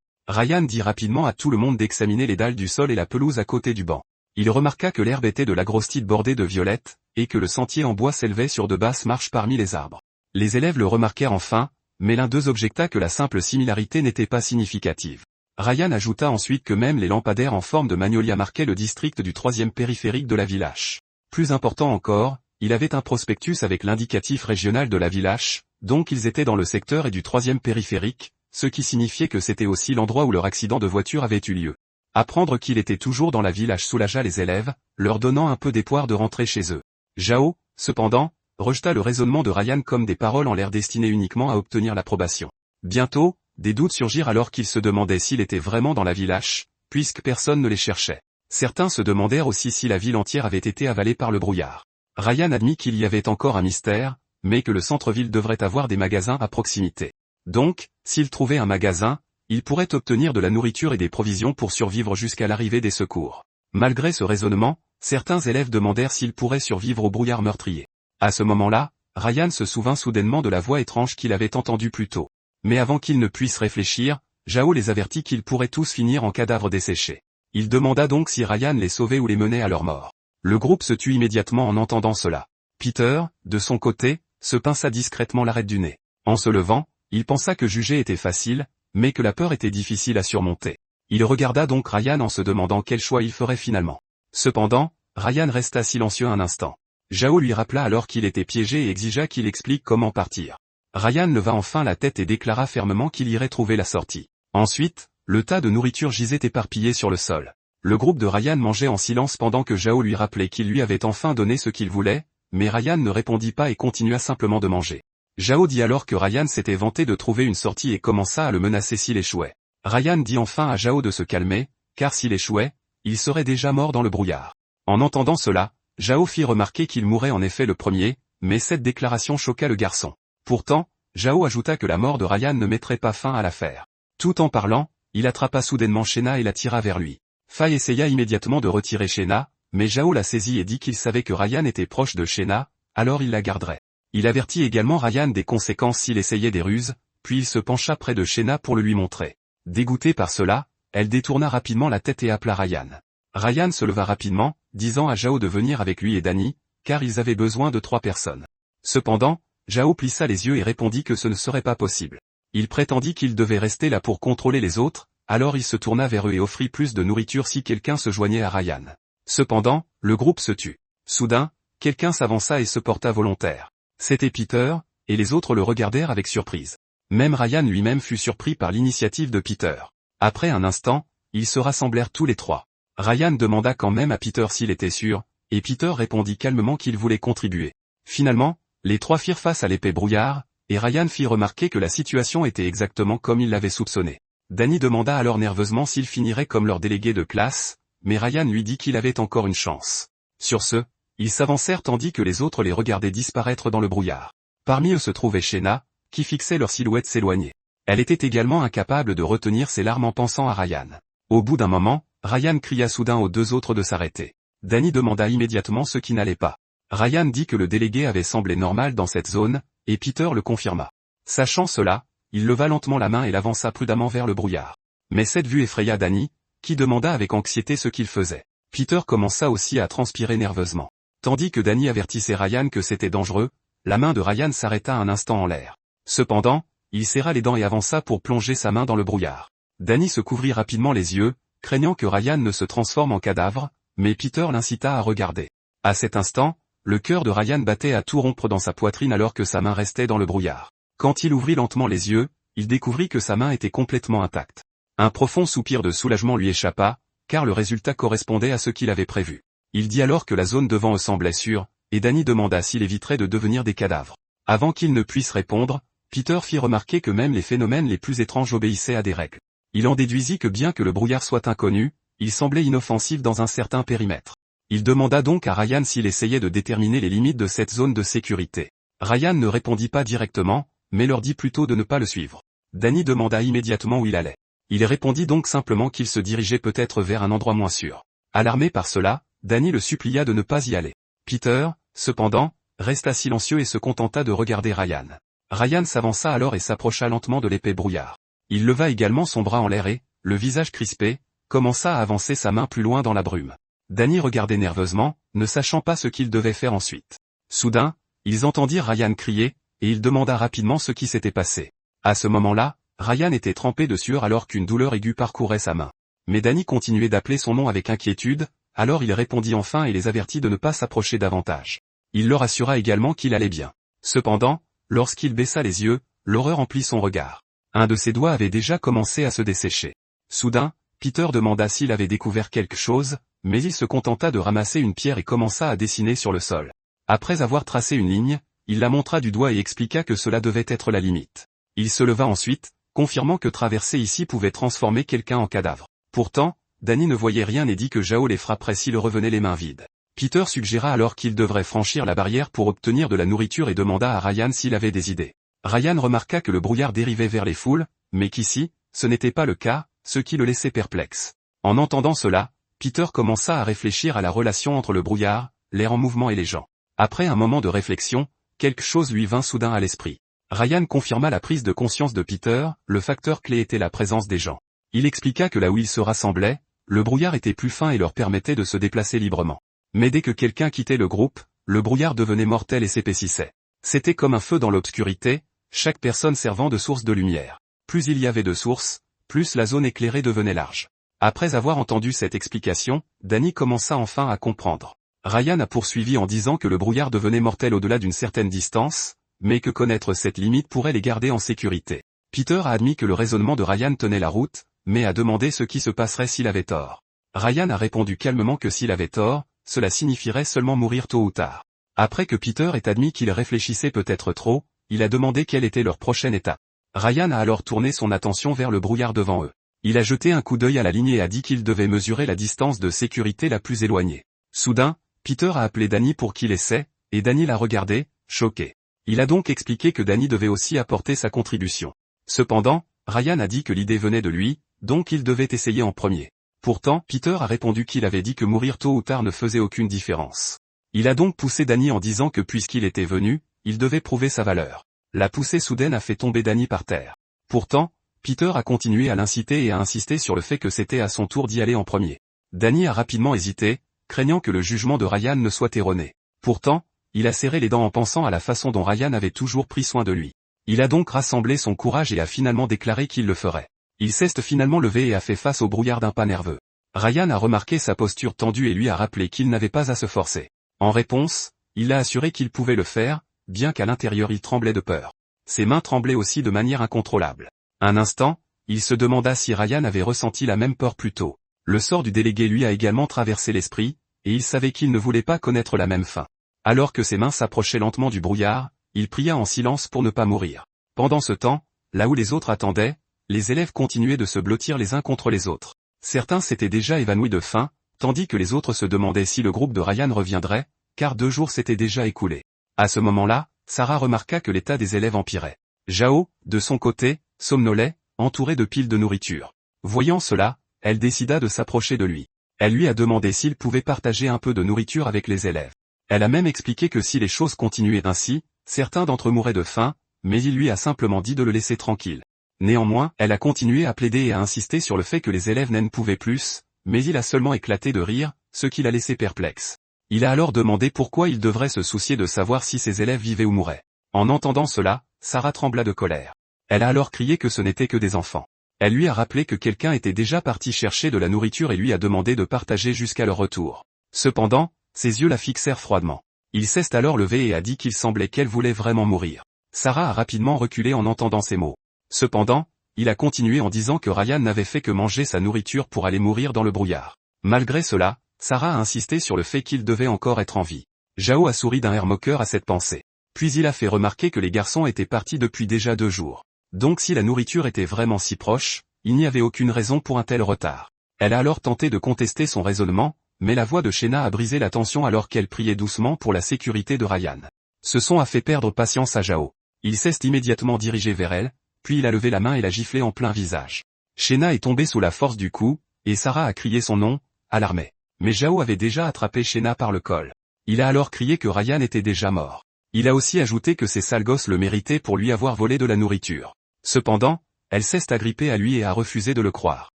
Ryan dit rapidement à tout le monde d'examiner les dalles du sol et la pelouse à côté du banc. Il remarqua que l'herbe était de l'agrostite bordée de violettes, et que le sentier en bois s'élevait sur de basses marches parmi les arbres. Les élèves le remarquèrent enfin, mais l'un d'eux objecta que la simple similarité n'était pas significative. Ryan ajouta ensuite que même les lampadaires en forme de magnolia marquaient le district du 3e périphérique de la Village. Plus important encore, il avait un prospectus avec l'indicatif régional de la Village, donc ils étaient dans le secteur et du 3e périphérique, ce qui signifiait que c'était aussi l'endroit où leur accident de voiture avait eu lieu. Apprendre qu'il était toujours dans la Village soulagea les élèves, leur donnant un peu d'espoir de rentrer chez eux. Zhao, cependant, rejeta le raisonnement de Ryan comme des paroles en l'air destinées uniquement à obtenir l'approbation. Bientôt, des doutes surgirent alors qu'il se demandait s'il était vraiment dans la Village, puisque personne ne les cherchait. Certains se demandèrent aussi si la ville entière avait été avalée par le brouillard. Ryan admit qu'il y avait encore un mystère, mais que le centre-ville devrait avoir des magasins à proximité. Donc, s'il trouvait un magasin, il pourrait obtenir de la nourriture et des provisions pour survivre jusqu'à l'arrivée des secours. Malgré ce raisonnement, certains élèves demandèrent s'ils pourraient survivre au brouillard meurtrier. À ce moment-là, Ryan se souvint soudainement de la voix étrange qu'il avait entendue plus tôt. Mais avant qu'ils ne puissent réfléchir, Zhao les avertit qu'ils pourraient tous finir en cadavres desséchés. Il demanda donc si Ryan les sauvait ou les menait à leur mort. Le groupe se tut immédiatement en entendant cela. Peter, de son côté, se pinça discrètement l'arête du nez. En se levant, il pensa que juger était facile, mais que la peur était difficile à surmonter. Il regarda donc Ryan en se demandant quel choix il ferait finalement. Cependant, Ryan resta silencieux un instant. Zhao lui rappela alors qu'il était piégé et exigea qu'il explique comment partir. Ryan leva enfin la tête et déclara fermement qu'il irait trouver la sortie. Ensuite, le tas de nourriture gisait éparpillé sur le sol. Le groupe de Ryan mangeait en silence pendant que Zhao lui rappelait qu'il lui avait enfin donné ce qu'il voulait, mais Ryan ne répondit pas et continua simplement de manger. Zhao dit alors que Ryan s'était vanté de trouver une sortie et commença à le menacer s'il échouait. Ryan dit enfin à Zhao de se calmer, car s'il échouait, il serait déjà mort dans le brouillard. En entendant cela, Zhao fit remarquer qu'il mourrait en effet le premier, mais cette déclaration choqua le garçon. Pourtant, Zhao ajouta que la mort de Ryan ne mettrait pas fin à l'affaire. Tout en parlant, il attrapa soudainement Shena et la tira vers lui. Fai essaya immédiatement de retirer Shena, mais Zhao la saisit et dit qu'il savait que Ryan était proche de Shena, alors il la garderait. Il avertit également Ryan des conséquences s'il essayait des ruses, puis il se pencha près de Shena pour le lui montrer. Dégoûtée par cela, elle détourna rapidement la tête et appela Ryan. Ryan se leva rapidement, disant à Zhao de venir avec lui et Danny, car ils avaient besoin de 3 personnes. Cependant, Zhao plissa les yeux et répondit que ce ne serait pas possible. Il prétendit qu'il devait rester là pour contrôler les autres, alors il se tourna vers eux et offrit plus de nourriture si quelqu'un se joignait à Ryan. Cependant, le groupe se tut. Soudain, quelqu'un s'avança et se porta volontaire. C'était Peter, et les autres le regardèrent avec surprise. Même Ryan lui-même fut surpris par l'initiative de Peter. Après un instant, ils se rassemblèrent tous les 3. Ryan demanda quand même à Peter s'il était sûr, et Peter répondit calmement qu'il voulait contribuer. Finalement, les 3 firent face à l'épais brouillard, et Ryan fit remarquer que la situation était exactement comme il l'avait soupçonné. Danny demanda alors nerveusement s'il finirait comme leur délégué de classe, mais Ryan lui dit qu'il avait encore une chance. Sur ce, ils s'avancèrent tandis que les autres les regardaient disparaître dans le brouillard. Parmi eux se trouvait Shena, qui fixait leur silhouette s'éloigner. Elle était également incapable de retenir ses larmes en pensant à Ryan. Au bout d'un moment, Ryan cria soudain aux 2 autres de s'arrêter. Danny demanda immédiatement ce qui n'allait pas. Ryan dit que le délégué avait semblé normal dans cette zone, et Peter le confirma. Sachant cela, il leva lentement la main et l'avança prudemment vers le brouillard. Mais cette vue effraya Danny, qui demanda avec anxiété ce qu'il faisait. Peter commença aussi à transpirer nerveusement. Tandis que Danny avertissait Ryan que c'était dangereux, la main de Ryan s'arrêta un instant en l'air. Cependant, il serra les dents et avança pour plonger sa main dans le brouillard. Danny se couvrit rapidement les yeux, craignant que Ryan ne se transforme en cadavre, mais Peter l'incita à regarder. À cet instant, le cœur de Ryan battait à tout rompre dans sa poitrine alors que sa main restait dans le brouillard. Quand il ouvrit lentement les yeux, il découvrit que sa main était complètement intacte. Un profond soupir de soulagement lui échappa, car le résultat correspondait à ce qu'il avait prévu. Il dit alors que la zone devant eux semblait sûre, et Danny demanda s'il éviterait de devenir des cadavres. Avant qu'il ne puisse répondre, Peter fit remarquer que même les phénomènes les plus étranges obéissaient à des règles. Il en déduisit que bien que le brouillard soit inconnu, il semblait inoffensif dans un certain périmètre. Il demanda donc à Ryan s'il essayait de déterminer les limites de cette zone de sécurité. Ryan ne répondit pas directement, mais leur dit plutôt de ne pas le suivre. Danny demanda immédiatement où il allait. Il répondit donc simplement qu'il se dirigeait peut-être vers un endroit moins sûr. Alarmé par cela, Danny le supplia de ne pas y aller. Peter, cependant, resta silencieux et se contenta de regarder Ryan. Ryan s'avança alors et s'approcha lentement de l'épais brouillard. Il leva également son bras en l'air et, le visage crispé, commença à avancer sa main plus loin dans la brume. Danny regardait nerveusement, ne sachant pas ce qu'il devait faire ensuite. Soudain, ils entendirent Ryan crier, et il demanda rapidement ce qui s'était passé. À ce moment-là, Ryan était trempé de sueur alors qu'une douleur aiguë parcourait sa main. Mais Danny continuait d'appeler son nom avec inquiétude, alors il répondit enfin et les avertit de ne pas s'approcher davantage. Il leur assura également qu'il allait bien. Cependant, lorsqu'il baissa les yeux, l'horreur emplit son regard. Un de ses doigts avait déjà commencé à se dessécher. Soudain, Peter demanda s'il avait découvert quelque chose, mais il se contenta de ramasser une pierre et commença à dessiner sur le sol. Après avoir tracé une ligne, il la montra du doigt et expliqua que cela devait être la limite. Il se leva ensuite, confirmant que traverser ici pouvait transformer quelqu'un en cadavre. Pourtant, Danny ne voyait rien et dit que Zhao les frapperait s'il revenait les mains vides. Peter suggéra alors qu'il devrait franchir la barrière pour obtenir de la nourriture et demanda à Ryan s'il avait des idées. Ryan remarqua que le brouillard dérivait vers les foules, mais qu'ici, ce n'était pas le cas, ce qui le laissait perplexe. En entendant cela, Peter commença à réfléchir à la relation entre le brouillard, l'air en mouvement et les gens. Après un moment de réflexion, quelque chose lui vint soudain à l'esprit. Ryan confirma la prise de conscience de Peter, le facteur clé était la présence des gens. Il expliqua que là où ils se rassemblaient, le brouillard était plus fin et leur permettait de se déplacer librement. Mais dès que quelqu'un quittait le groupe, le brouillard devenait mortel et s'épaississait. C'était comme un feu dans l'obscurité, chaque personne servant de source de lumière. Plus il y avait de sources, plus la zone éclairée devenait large. Après avoir entendu cette explication, Danny commença enfin à comprendre. Ryan a poursuivi en disant que le brouillard devenait mortel au-delà d'une certaine distance, mais que connaître cette limite pourrait les garder en sécurité. Peter a admis que le raisonnement de Ryan tenait la route, mais a demandé ce qui se passerait s'il avait tort. Ryan a répondu calmement que s'il avait tort, cela signifierait seulement mourir tôt ou tard. Après que Peter ait admis qu'il réfléchissait peut-être trop, il a demandé quelle était leur prochaine étape. Ryan a alors tourné son attention vers le brouillard devant eux. Il a jeté un coup d'œil à la ligne et a dit qu'il devait mesurer la distance de sécurité la plus éloignée. Soudain, Peter a appelé Danny pour qu'il essaie, et Danny l'a regardé, choqué. Il a donc expliqué que Danny devait aussi apporter sa contribution. Cependant, Ryan a dit que l'idée venait de lui, donc il devait essayer en premier. Pourtant, Peter a répondu qu'il avait dit que mourir tôt ou tard ne faisait aucune différence. Il a donc poussé Danny en disant que puisqu'il était venu, il devait prouver sa valeur. La poussée soudaine a fait tomber Danny par terre. Pourtant, Peter a continué à l'inciter et à insister sur le fait que c'était à son tour d'y aller en premier. Danny a rapidement hésité, craignant que le jugement de Ryan ne soit erroné. Pourtant, il a serré les dents en pensant à la façon dont Ryan avait toujours pris soin de lui. Il a donc rassemblé son courage et a finalement déclaré qu'il le ferait. Il s'est finalement levé et a fait face au brouillard d'un pas nerveux. Ryan a remarqué sa posture tendue et lui a rappelé qu'il n'avait pas à se forcer. En réponse, il a assuré qu'il pouvait le faire, bien qu'à l'intérieur il tremblait de peur. Ses mains tremblaient aussi de manière incontrôlable. Un instant, il se demanda si Ryan avait ressenti la même peur plus tôt. Le sort du délégué lui a également traversé l'esprit, et il savait qu'il ne voulait pas connaître la même fin. Alors que ses mains s'approchaient lentement du brouillard, il pria en silence pour ne pas mourir. Pendant ce temps, là où les autres attendaient, les élèves continuaient de se blottir les uns contre les autres. Certains s'étaient déjà évanouis de faim, tandis que les autres se demandaient si le groupe de Ryan reviendrait, car 2 jours s'étaient déjà écoulés. À ce moment-là, Sarah remarqua que l'état des élèves empirait. Zhao, de son côté, somnolait, entouré de piles de nourriture. Voyant cela, elle décida de s'approcher de lui. Elle lui a demandé s'il pouvait partager un peu de nourriture avec les élèves. Elle a même expliqué que si les choses continuaient ainsi, certains d'entre eux mourraient de faim, mais il lui a simplement dit de le laisser tranquille. Néanmoins, elle a continué à plaider et à insister sur le fait que les élèves n'en pouvaient plus, mais il a seulement éclaté de rire, ce qui l'a laissé perplexe. Il a alors demandé pourquoi il devrait se soucier de savoir si ses élèves vivaient ou mouraient. En entendant cela, Sarah trembla de colère. Elle a alors crié que ce n'était que des enfants. Elle lui a rappelé que quelqu'un était déjà parti chercher de la nourriture et lui a demandé de partager jusqu'à leur retour. Cependant, ses yeux la fixèrent froidement. Il s'est alors levé et a dit qu'il semblait qu'elle voulait vraiment mourir. Sarah a rapidement reculé en entendant ces mots. Cependant, il a continué en disant que Ryan n'avait fait que manger sa nourriture pour aller mourir dans le brouillard. Malgré cela, Sarah a insisté sur le fait qu'il devait encore être en vie. Zhao a souri d'un air moqueur à cette pensée. Puis il a fait remarquer que les garçons étaient partis depuis déjà 2 jours. Donc si la nourriture était vraiment si proche, il n'y avait aucune raison pour un tel retard. Elle a alors tenté de contester son raisonnement, mais la voix de Shena a brisé la tension alors qu'elle priait doucement pour la sécurité de Ryan. Ce son a fait perdre patience à Zhao. Il s'est immédiatement dirigé vers elle, puis il a levé la main et l'a giflé en plein visage. Shena est tombée sous la force du coup, et Sarah a crié son nom, alarmée. Mais Zhao avait déjà attrapé Shena par le col. Il a alors crié que Ryan était déjà mort. Il a aussi ajouté que ces sales gosses le méritaient pour lui avoir volé de la nourriture. Cependant, elle s'est agrippée à lui et a refusé de le croire.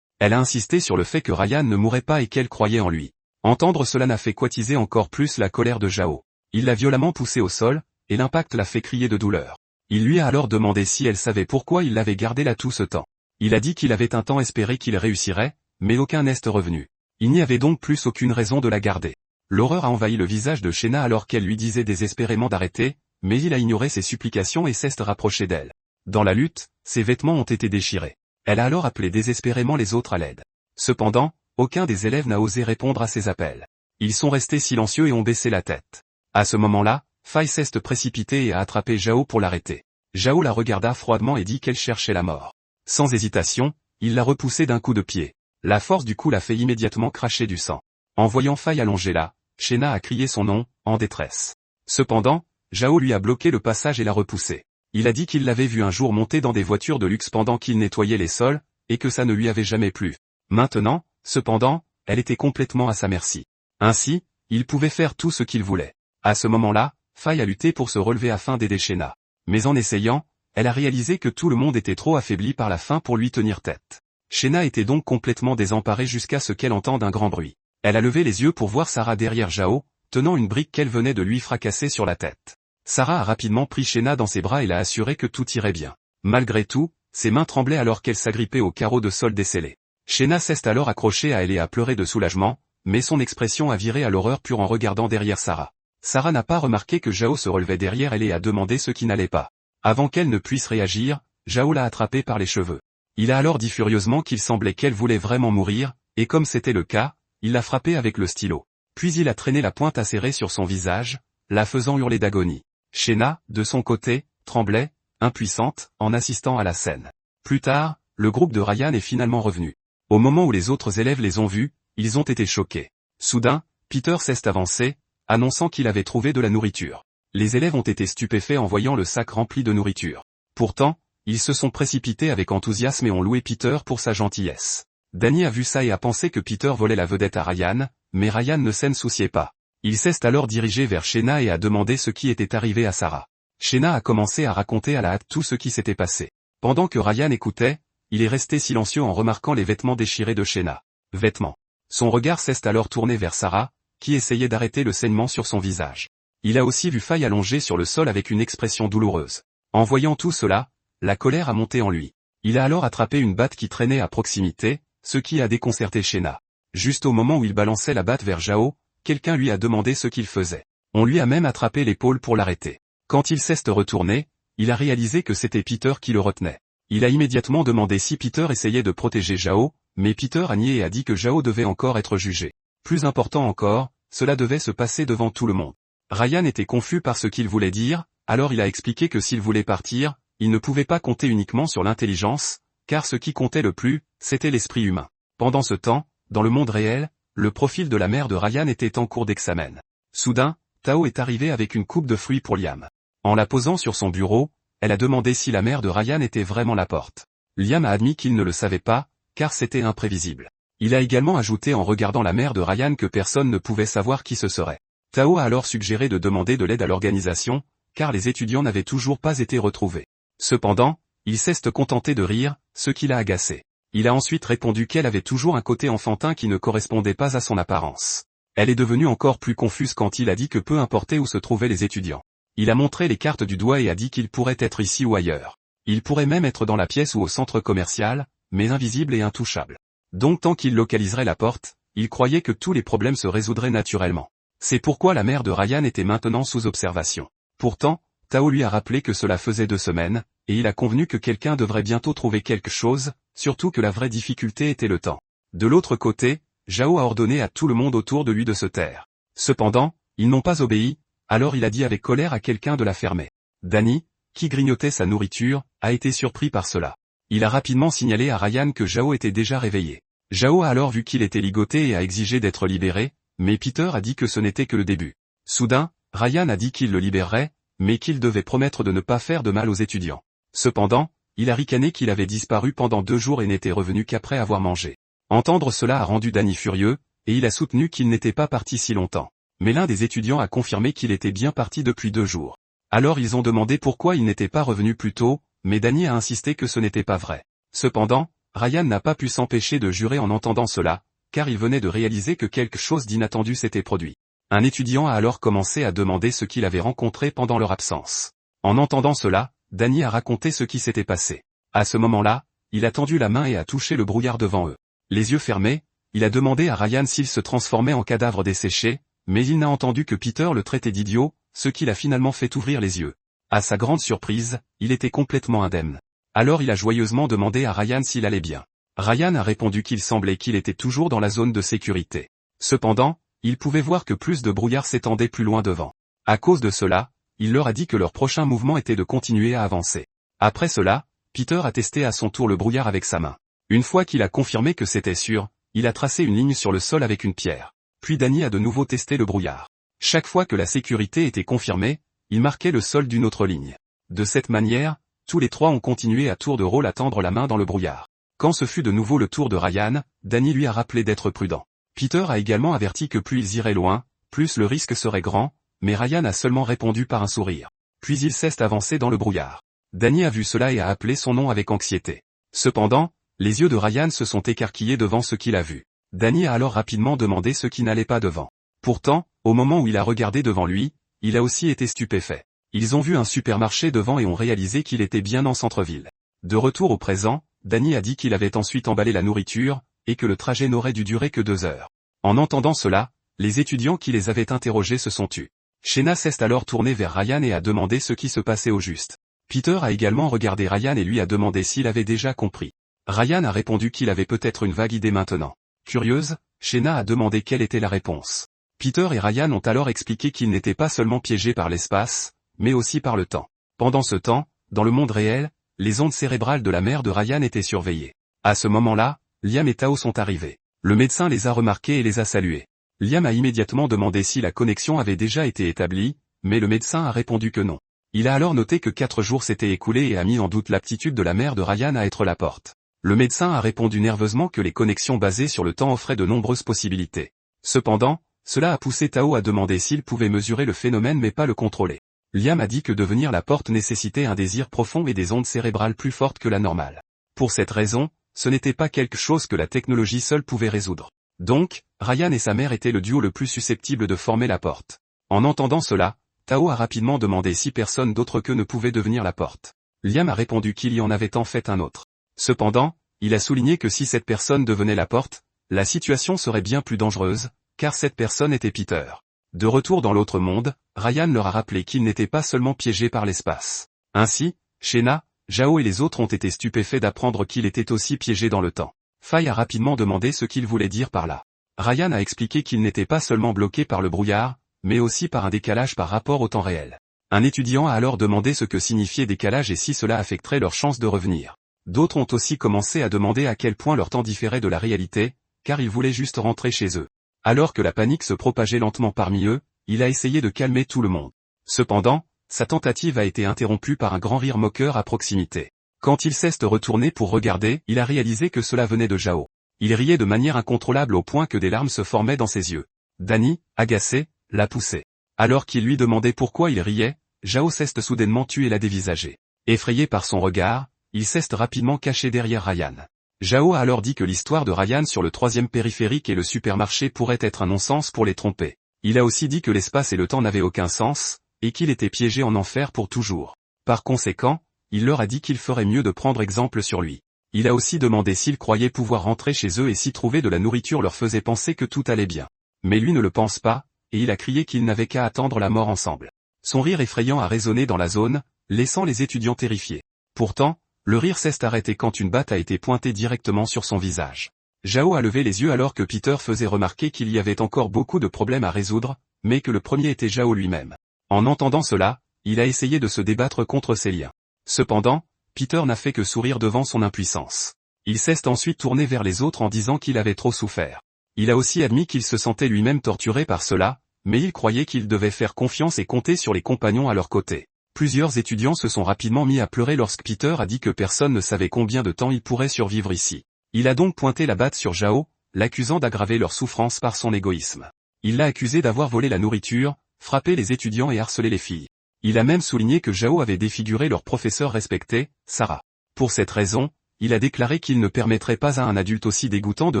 Elle a insisté sur le fait que Ryan ne mourrait pas et qu'elle croyait en lui. Entendre cela n'a fait qu'attiser encore plus la colère de Zhao. Il l'a violemment poussée au sol, et l'impact l'a fait crier de douleur. Il lui a alors demandé si elle savait pourquoi il l'avait gardée là tout ce temps. Il a dit qu'il avait un temps espéré qu'il réussirait, mais aucun n'est revenu. Il n'y avait donc plus aucune raison de la garder. L'horreur a envahi le visage de Shena alors qu'elle lui disait désespérément d'arrêter, mais il a ignoré ses supplications et s'est rapproché d'elle. Dans la lutte, ses vêtements ont été déchirés. Elle a alors appelé désespérément les autres à l'aide. Cependant, aucun des élèves n'a osé répondre à ses appels. Ils sont restés silencieux et ont baissé la tête. À ce moment-là, Fai s'est précipité et a attrapé Zhao pour l'arrêter. Zhao la regarda froidement et dit qu'elle cherchait la mort. Sans hésitation, il l'a repoussée d'un coup de pied. La force du coup l'a fait immédiatement cracher du sang. En voyant Fai allongée là, Shena a crié son nom, en détresse. Cependant, Zhao lui a bloqué le passage et l'a repoussée. Il a dit qu'il l'avait vue un jour monter dans des voitures de luxe pendant qu'il nettoyait les sols, et que ça ne lui avait jamais plu. Maintenant, cependant, elle était complètement à sa merci. Ainsi, il pouvait faire tout ce qu'il voulait. À ce moment-là, Fai a lutté pour se relever afin d'aider Shena. Mais en essayant, elle a réalisé que tout le monde était trop affaibli par la faim pour lui tenir tête. Shena était donc complètement désemparée jusqu'à ce qu'elle entende un grand bruit. Elle a levé les yeux pour voir Sarah derrière Zhao, tenant une brique qu'elle venait de lui fracasser sur la tête. Sarah a rapidement pris Shena dans ses bras et l'a assuré que tout irait bien. Malgré tout, ses mains tremblaient alors qu'elle s'agrippait au carreau de sol descellé. Shena s'est alors accrochée à elle et a pleuré de soulagement, mais son expression a viré à l'horreur pure en regardant derrière Sarah. Sarah n'a pas remarqué que Zhao se relevait derrière elle et a demandé ce qui n'allait pas. Avant qu'elle ne puisse réagir, Zhao l'a attrapée par les cheveux. Il a alors dit furieusement qu'il semblait qu'elle voulait vraiment mourir, et comme c'était le cas, il l'a frappée avec le stylo. Puis il a traîné la pointe acérée sur son visage, la faisant hurler d'agonie. Shena, de son côté, tremblait, impuissante, en assistant à la scène. Plus tard, le groupe de Ryan est finalement revenu. Au moment où les autres élèves les ont vus, ils ont été choqués. Soudain, Peter s'est avancé, annonçant qu'il avait trouvé de la nourriture. Les élèves ont été stupéfaits en voyant le sac rempli de nourriture. Pourtant, ils se sont précipités avec enthousiasme et ont loué Peter pour sa gentillesse. Danny a vu ça et a pensé que Peter volait la vedette à Ryan, mais Ryan ne s'en souciait pas. Il s'est alors dirigé vers Shena et a demandé ce qui était arrivé à Sarah. Shena a commencé à raconter à la hâte tout ce qui s'était passé. Pendant que Ryan écoutait, il est resté silencieux en remarquant les vêtements déchirés de Shena. Vêtements. Son regard s'est alors tourné vers Sarah, qui essayait d'arrêter le saignement sur son visage. Il a aussi vu Fai allongée sur le sol avec une expression douloureuse. En voyant tout cela, la colère a monté en lui. Il a alors attrapé une batte qui traînait à proximité, ce qui a déconcerté Shena. Juste au moment où il balançait la batte vers Zhao, quelqu'un lui a demandé ce qu'il faisait. On lui a même attrapé l'épaule pour l'arrêter. Quand il s'est retourné, il a réalisé que c'était Peter qui le retenait. Il a immédiatement demandé si Peter essayait de protéger Zhao, mais Peter a nié et a dit que Zhao devait encore être jugé. Plus important encore, cela devait se passer devant tout le monde. Ryan était confus par ce qu'il voulait dire, alors il a expliqué que s'il voulait partir, il ne pouvait pas compter uniquement sur l'intelligence, car ce qui comptait le plus, c'était l'esprit humain. Pendant ce temps, dans le monde réel, le profil de la mère de Ryan était en cours d'examen. Soudain, Tao est arrivée avec une coupe de fruits pour Liam. En la posant sur son bureau, elle a demandé si la mère de Ryan était vraiment la porte. Liam a admis qu'il ne le savait pas, car c'était imprévisible. Il a également ajouté en regardant la mère de Ryan que personne ne pouvait savoir qui ce serait. Tao a alors suggéré de demander de l'aide à l'organisation, car les étudiants n'avaient toujours pas été retrouvés. Cependant, il s'est contenté de rire, ce qui l'a agacé. Il a ensuite répondu qu'elle avait toujours un côté enfantin qui ne correspondait pas à son apparence. Elle est devenue encore plus confuse quand il a dit que peu importait où se trouvaient les étudiants. Il a montré les cartes du doigt et a dit qu'il pourrait être ici ou ailleurs. Il pourrait même être dans la pièce ou au centre commercial, mais invisible et intouchable. Donc tant qu'il localiserait la porte, il croyait que tous les problèmes se résoudraient naturellement. C'est pourquoi la mère de Ryan était maintenant sous observation. Pourtant, Tao lui a rappelé que cela faisait 2 semaines, et il a convenu que quelqu'un devrait bientôt trouver quelque chose, surtout que la vraie difficulté était le temps. De l'autre côté, Zhao a ordonné à tout le monde autour de lui de se taire. Cependant, ils n'ont pas obéi, alors il a dit avec colère à quelqu'un de la fermer. Danny, qui grignotait sa nourriture, a été surpris par cela. Il a rapidement signalé à Ryan que Zhao était déjà réveillé. Zhao a alors vu qu'il était ligoté et a exigé d'être libéré, mais Peter a dit que ce n'était que le début. Soudain, Ryan a dit qu'il le libérerait, mais qu'il devait promettre de ne pas faire de mal aux étudiants. Cependant, il a ricané qu'il avait disparu pendant 2 jours et n'était revenu qu'après avoir mangé. Entendre cela a rendu Danny furieux, et il a soutenu qu'il n'était pas parti si longtemps. Mais l'un des étudiants a confirmé qu'il était bien parti depuis 2 jours. Alors ils ont demandé pourquoi il n'était pas revenu plus tôt, mais Danny a insisté que ce n'était pas vrai. Cependant, Ryan n'a pas pu s'empêcher de jurer en entendant cela, car il venait de réaliser que quelque chose d'inattendu s'était produit. Un étudiant a alors commencé à demander ce qu'il avait rencontré pendant leur absence. En entendant cela, Danny a raconté ce qui s'était passé. À ce moment-là, il a tendu la main et a touché le brouillard devant eux. Les yeux fermés, il a demandé à Ryan s'il se transformait en cadavre desséché, mais il n'a entendu que Peter le traitait d'idiot, ce qui l'a finalement fait ouvrir les yeux. À sa grande surprise, il était complètement indemne. Alors il a joyeusement demandé à Ryan s'il allait bien. Ryan a répondu qu'il semblait qu'il était toujours dans la zone de sécurité. Cependant, il pouvait voir que plus de brouillard s'étendait plus loin devant. À cause de cela, il leur a dit que leur prochain mouvement était de continuer à avancer. Après cela, Peter a testé à son tour le brouillard avec sa main. Une fois qu'il a confirmé que c'était sûr, il a tracé une ligne sur le sol avec une pierre. Puis Danny a de nouveau testé le brouillard. Chaque fois que la sécurité était confirmée, il marquait le sol d'une autre ligne. De cette manière, tous les trois ont continué à tour de rôle à tendre la main dans le brouillard. Quand ce fut de nouveau le tour de Ryan, Danny lui a rappelé d'être prudent. Peter a également averti que plus ils iraient loin, plus le risque serait grand, mais Ryan a seulement répondu par un sourire. Puis ils cessent d'avancer dans le brouillard. Danny a vu cela et a appelé son nom avec anxiété. Cependant, les yeux de Ryan se sont écarquillés devant ce qu'il a vu. Danny a alors rapidement demandé ce qui n'allait pas devant. Pourtant, au moment où il a regardé devant lui, il a aussi été stupéfait. Ils ont vu un supermarché devant et ont réalisé qu'il était bien en centre-ville. De retour au présent, Danny a dit qu'il avait ensuite emballé la nourriture, et que le trajet n'aurait dû durer que 2 heures. En entendant cela, les étudiants qui les avaient interrogés se sont tus. Shena s'est alors tournée vers Ryan et a demandé ce qui se passait au juste. Peter a également regardé Ryan et lui a demandé s'il avait déjà compris. Ryan a répondu qu'il avait peut-être une vague idée maintenant. Curieuse, Shena a demandé quelle était la réponse. Peter et Ryan ont alors expliqué qu'ils n'étaient pas seulement piégés par l'espace, mais aussi par le temps. Pendant ce temps, dans le monde réel, les ondes cérébrales de la mère de Ryan étaient surveillées. À ce moment-là, Liam et Tao sont arrivés. Le médecin les a remarqués et les a salués. Liam a immédiatement demandé si la connexion avait déjà été établie, mais le médecin a répondu que non. Il a alors noté que 4 jours s'étaient écoulés et a mis en doute l'aptitude de la mère de Ryan à être la porte. Le médecin a répondu nerveusement que les connexions basées sur le temps offraient de nombreuses possibilités. Cependant, cela a poussé Tao à demander s'il pouvait mesurer le phénomène mais pas le contrôler. Liam a dit que devenir la porte nécessitait un désir profond et des ondes cérébrales plus fortes que la normale. Pour cette raison, ce n'était pas quelque chose que la technologie seule pouvait résoudre. Donc, Ryan et sa mère étaient le duo le plus susceptible de former la porte. En entendant cela, Tao a rapidement demandé si personne d'autre qu'eux ne pouvait devenir la porte. Liam a répondu qu'il y en avait en fait un autre. Cependant, il a souligné que si cette personne devenait la porte, la situation serait bien plus dangereuse, car cette personne était Peter. De retour dans l'autre monde, Ryan leur a rappelé qu'ils n'étaient pas seulement piégés par l'espace. Ainsi, Shena, Zhao et les autres ont été stupéfaits d'apprendre qu'il était aussi piégé dans le temps. Fai a rapidement demandé ce qu'il voulait dire par là. Ryan a expliqué qu'il n'était pas seulement bloqué par le brouillard, mais aussi par un décalage par rapport au temps réel. Un étudiant a alors demandé ce que signifiait décalage et si cela affecterait leur chance de revenir. D'autres ont aussi commencé à demander à quel point leur temps différait de la réalité, car ils voulaient juste rentrer chez eux. Alors que la panique se propageait lentement parmi eux, il a essayé de calmer tout le monde. Cependant, sa tentative a été interrompue par un grand rire moqueur à proximité. Quand il s'est retourné pour regarder, il a réalisé que cela venait de Zhao. Il riait de manière incontrôlable au point que des larmes se formaient dans ses yeux. Danny, agacé, l'a poussé. Alors qu'il lui demandait pourquoi il riait, Zhao s'est soudainement tué et l'a dévisagé. Effrayé par son regard, il s'est rapidement caché derrière Ryan. Zhao a alors dit que l'histoire de Ryan sur le 3e périphérique et le supermarché pourrait être un non-sens pour les tromper. Il a aussi dit que l'espace et le temps n'avaient aucun sens, et qu'il était piégé en enfer pour toujours. Par conséquent, il leur a dit qu'il ferait mieux de prendre exemple sur lui. Il a aussi demandé s'ils croyaient pouvoir rentrer chez eux et si trouver de la nourriture leur faisait penser que tout allait bien. Mais lui ne le pense pas, et il a crié qu'ils n'avaient qu'à attendre la mort ensemble. Son rire effrayant a résonné dans la zone, laissant les étudiants terrifiés. Pourtant, le rire s'est arrêté quand une batte a été pointée directement sur son visage. Zhao a levé les yeux alors que Peter faisait remarquer qu'il y avait encore beaucoup de problèmes à résoudre, mais que le premier était Zhao lui-même. En entendant cela, il a essayé de se débattre contre ses liens. Cependant, Peter n'a fait que sourire devant son impuissance. Il s'est ensuite tourné vers les autres en disant qu'il avait trop souffert. Il a aussi admis qu'il se sentait lui-même torturé par cela, mais il croyait qu'il devait faire confiance et compter sur les compagnons à leur côté. Plusieurs étudiants se sont rapidement mis à pleurer lorsque Peter a dit que personne ne savait combien de temps il pourrait survivre ici. Il a donc pointé la batte sur Zhao, l'accusant d'aggraver leur souffrance par son égoïsme. Il l'a accusé d'avoir volé la nourriture, frappé les étudiants et harcelé les filles. Il a même souligné que Zhao avait défiguré leur professeur respecté, Sarah. Pour cette raison, il a déclaré qu'il ne permettrait pas à un adulte aussi dégoûtant de